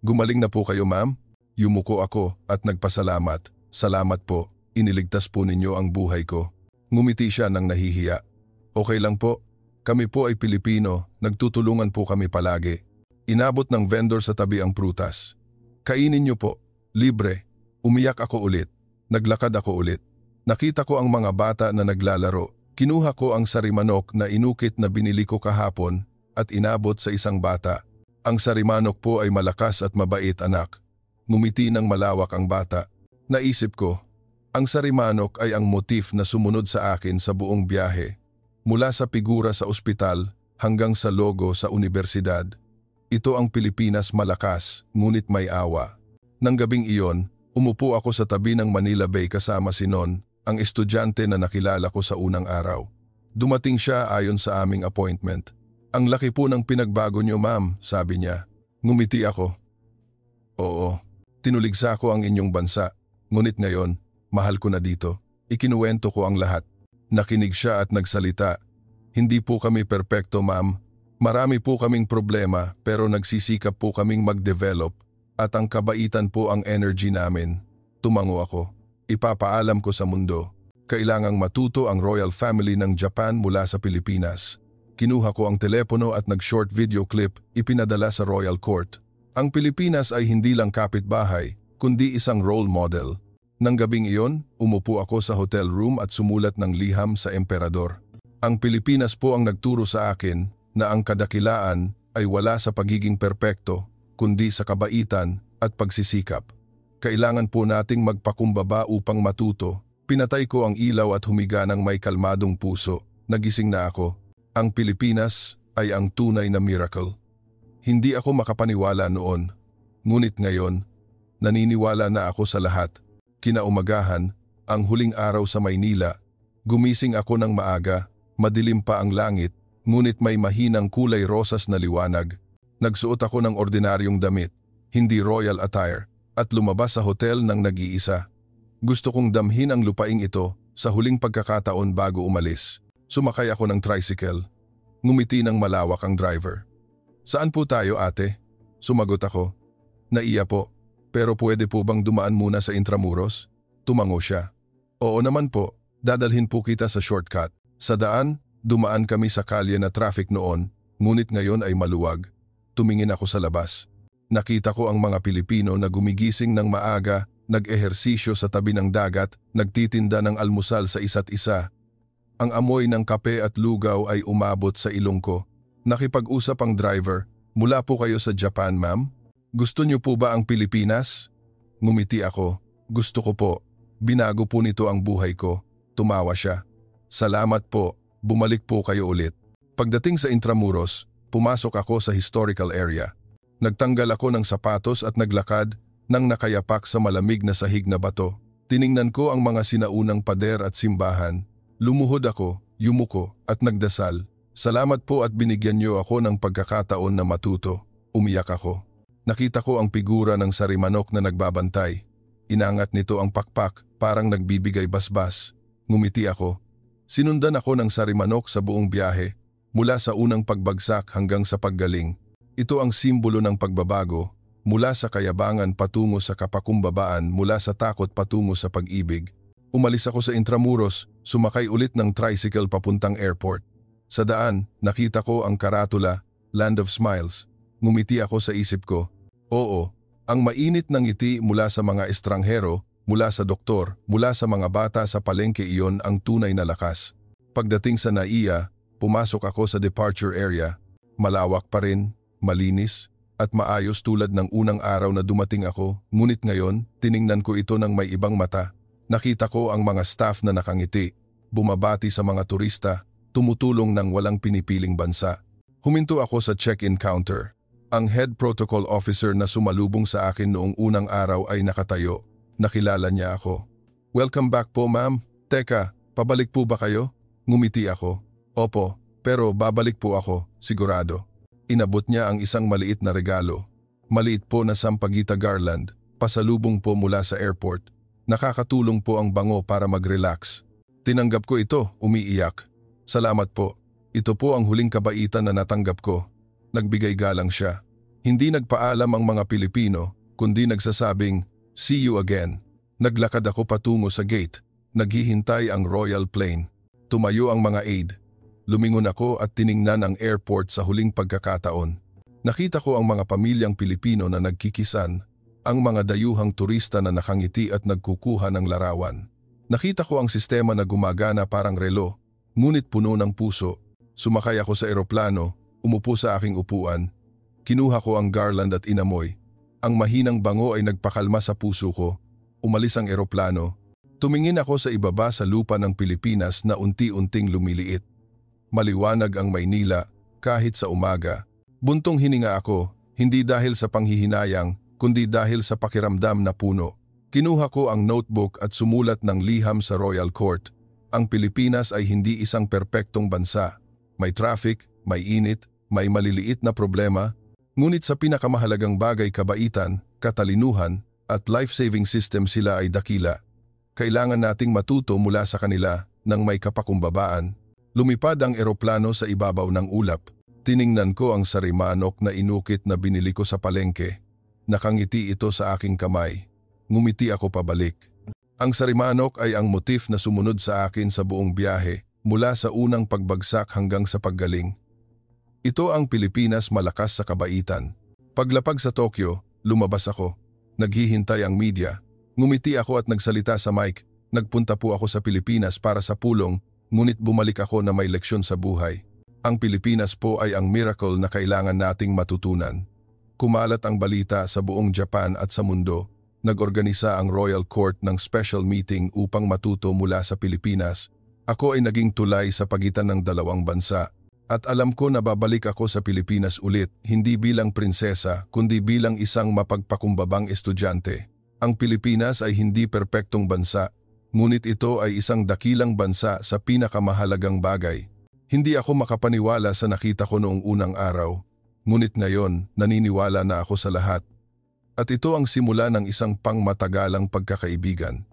Gumaling na po kayo ma'am? Yumuko ako at nagpasalamat. Salamat po, iniligtas po ninyo ang buhay ko. Ngumiti siya nang nahihiya. Okay lang po. Kami po ay Pilipino, nagtutulungan po kami palagi. Inabot ng vendor sa tabi ang prutas. Kainin niyo po, libre. Umiyak ako ulit. Naglakad ako ulit. Nakita ko ang mga bata na naglalaro. Kinuha ko ang sarimanok na inukit na binili ko kahapon at inabot sa isang bata. Ang sarimanok po ay malakas at mabait anak. Ngumiti ng malawak ang bata. Naisip ko, ang sarimanok ay ang motif na sumunod sa akin sa buong biyahe. Mula sa figura sa ospital hanggang sa logo sa universidad. Ito ang Pilipinas, malakas, ngunit may awa. Nang gabing iyon, umupo ako sa tabi ng Manila Bay kasama si Non, ang estudyante na nakilala ko sa unang araw. Dumating siya ayon sa aming appointment. Ang laki po ng pinagbago niyo ma'am, sabi niya. Ngumiti ako. Oo, tinuligsa ko ang inyong bansa, ngunit ngayon, mahal ko na dito. Ikinuwento ko ang lahat. Nakinig siya at nagsalita. Hindi po kami perpekto, ma'am. Marami po kaming problema pero nagsisikap po kaming mag-develop at ang kabaitan po ang energy namin. Tumango ako. Ipapaalam ko sa mundo. Kailangang matuto ang royal family ng Japan mula sa Pilipinas. Kinuha ko ang telepono at nag-short video clip ipinadala sa Royal Court. Ang Pilipinas ay hindi lang kapitbahay, kundi isang role model. Nang gabing iyon, umupo ako sa hotel room at sumulat ng liham sa emperador. Ang Pilipinas po ang nagturo sa akin na ang kadakilaan ay wala sa pagiging perpekto, kundi sa kabaitan at pagsisikap. Kailangan po nating magpakumbaba upang matuto. Pinatay ko ang ilaw at humiga ng may kalmadong puso. Nagising na ako. Ang Pilipinas ay ang tunay na miracle. Hindi ako makapaniwala noon. Ngunit ngayon, naniniwala na ako sa lahat. Kinaumagahan, ang huling araw sa Maynila. Gumising ako ng maaga. Madilim pa ang langit, ngunit may mahinang kulay rosas na liwanag. Nagsuot ako ng ordinaryong damit, hindi royal attire, at lumabas sa hotel ng nag-iisa. Gusto kong damhin ang lupaing ito sa huling pagkakataon bago umalis. Sumakay ako ng tricycle. Ngumiti ng malawak ang driver. Saan po tayo, ate? Sumagot ako. Naiya po, pero pwede po bang dumaan muna sa Intramuros? Tumango siya. Oo naman po, dadalhin po kita sa shortcut. Sa daan, dumaan kami sa kalye na traffic noon, ngunit ngayon ay maluwag. Tumingin ako sa labas. Nakita ko ang mga Pilipino na gumigising ng maaga, nag-ehersisyo sa tabi ng dagat, nagtitinda ng almusal sa isa't isa. Ang amoy ng kape at lugaw ay umabot sa ilong ko. Nakipag-usap ang driver, mula po kayo sa Japan, ma'am? Gusto niyo po ba ang Pilipinas? Ngumiti ako. Gusto ko po. Binago po nito ang buhay ko. Tumawa siya. Salamat po, bumalik po kayo ulit. Pagdating sa Intramuros, pumasok ako sa historical area. Nagtanggal ako ng sapatos at naglakad nang nakayapak sa malamig na sahig na bato. Tiningnan ko ang mga sinaunang pader at simbahan. Lumuhod ako, yumuko at nagdasal. Salamat po at binigyan niyo ako ng pagkakataon na matuto. Umiyak ako. Nakita ko ang figura ng sarimanok na nagbabantay. Inangat nito ang pakpak, parang nagbibigay basbas. Ngumiti ako. Sinundan ako ng sarimanok sa buong biyahe, mula sa unang pagbagsak hanggang sa paggaling. Ito ang simbolo ng pagbabago, mula sa kayabangan patungo sa kapakumbabaan, mula sa takot patungo sa pag-ibig. Umalis ako sa Intramuros, sumakay ulit ng tricycle papuntang airport. Sa daan, nakita ko ang karatula, Land of Smiles. Ngumiti ako sa isip ko. Oo, ang mainit ng ngiti mula sa mga estranghero, mula sa doktor, mula sa mga bata sa palengke, iyon ang tunay na lakas. Pagdating sa NAIA, pumasok ako sa departure area. Malawak pa rin, malinis, at maayos tulad ng unang araw na dumating ako. Ngunit ngayon, tiningnan ko ito ng may ibang mata. Nakita ko ang mga staff na nakangiti, bumabati sa mga turista, tumutulong ng walang pinipiling bansa. Huminto ako sa check-in counter. Ang head protocol officer na sumalubong sa akin noong unang araw ay nakatayo. Nakilala niya ako. Welcome back po, ma'am. Teka, pabalik po ba kayo? Ngumiti ako. Opo, pero babalik po ako, sigurado. Inabot niya ang isang maliit na regalo. Maliit po na sampagita garland, pasalubong po mula sa airport. Nakakatulong po ang bango para mag-relax. Tinanggap ko ito, umiiyak. Salamat po. Ito po ang huling kabaitan na natanggap ko. Nagbigay galang siya. Hindi nagpaalam ang mga Pilipino, kundi nagsasabing, "See you again." Naglakad ako patungo sa gate. Naghihintay ang royal plane. Tumayo ang mga aide. Lumingon ako at tiningnan ang airport sa huling pagkakataon. Nakita ko ang mga pamilyang Pilipino na nagkikisan, ang mga dayuhang turista na nakangiti at nagkukuha ng larawan. Nakita ko ang sistema na gumagana parang relo, ngunit puno ng puso. Sumakay ako sa eroplano, umupo sa aking upuan. Kinuha ko ang garland at inamoy. Ang mahinang bango ay nagpakalma sa puso ko. Umalis ang eroplano. Tumingin ako sa ibaba sa lupa ng Pilipinas na unti-unting lumiliit. Maliwanag ang Maynila kahit sa umaga. Buntong hininga ako, hindi dahil sa panghihinayang, kundi dahil sa pakiramdam na puno. Kinuha ko ang notebook at sumulat ng liham sa Royal Court. Ang Pilipinas ay hindi isang perpektong bansa. May traffic, may init, may maliliit na problema, ngunit sa pinakamahalagang bagay, kabaitan, katalinuhan, at life-saving system, sila ay dakila. Kailangan nating matuto mula sa kanila ng may kapakumbabaan. Lumipad ang eroplano sa ibabaw ng ulap. Tiningnan ko ang sarimanok na inukit na binili ko sa palengke. Nakangiti ito sa aking kamay. Ngumiti ako pabalik. Ang sarimanok ay ang motif na sumunod sa akin sa buong biyahe, mula sa unang pagbagsak hanggang sa paggaling. Ito ang Pilipinas malakas sa kabaitan. Paglapag sa Tokyo, lumabas ako. Naghihintay ang media. Ngumiti ako at nagsalita sa mic. Nagpunta po ako sa Pilipinas para sa pulong, ngunit bumalik ako na may leksyon sa buhay. Ang Pilipinas po ay ang miracle na kailangan nating matutunan. Kumalat ang balita sa buong Japan at sa mundo. Nag-organisa ang Royal Court ng special meeting upang matuto mula sa Pilipinas. Ako ay naging tulay sa pagitan ng dalawang bansa. At alam ko na babalik ako sa Pilipinas ulit, hindi bilang prinsesa, kundi bilang isang mapagpakumbabang estudyante. Ang Pilipinas ay hindi perpektong bansa, ngunit ito ay isang dakilang bansa sa pinakamahalagang bagay. Hindi ako makapaniwala sa nakita ko noong unang araw. Ngunit ngayon, naniniwala na ako sa lahat. At ito ang simula ng isang pangmatagalang pagkakaibigan.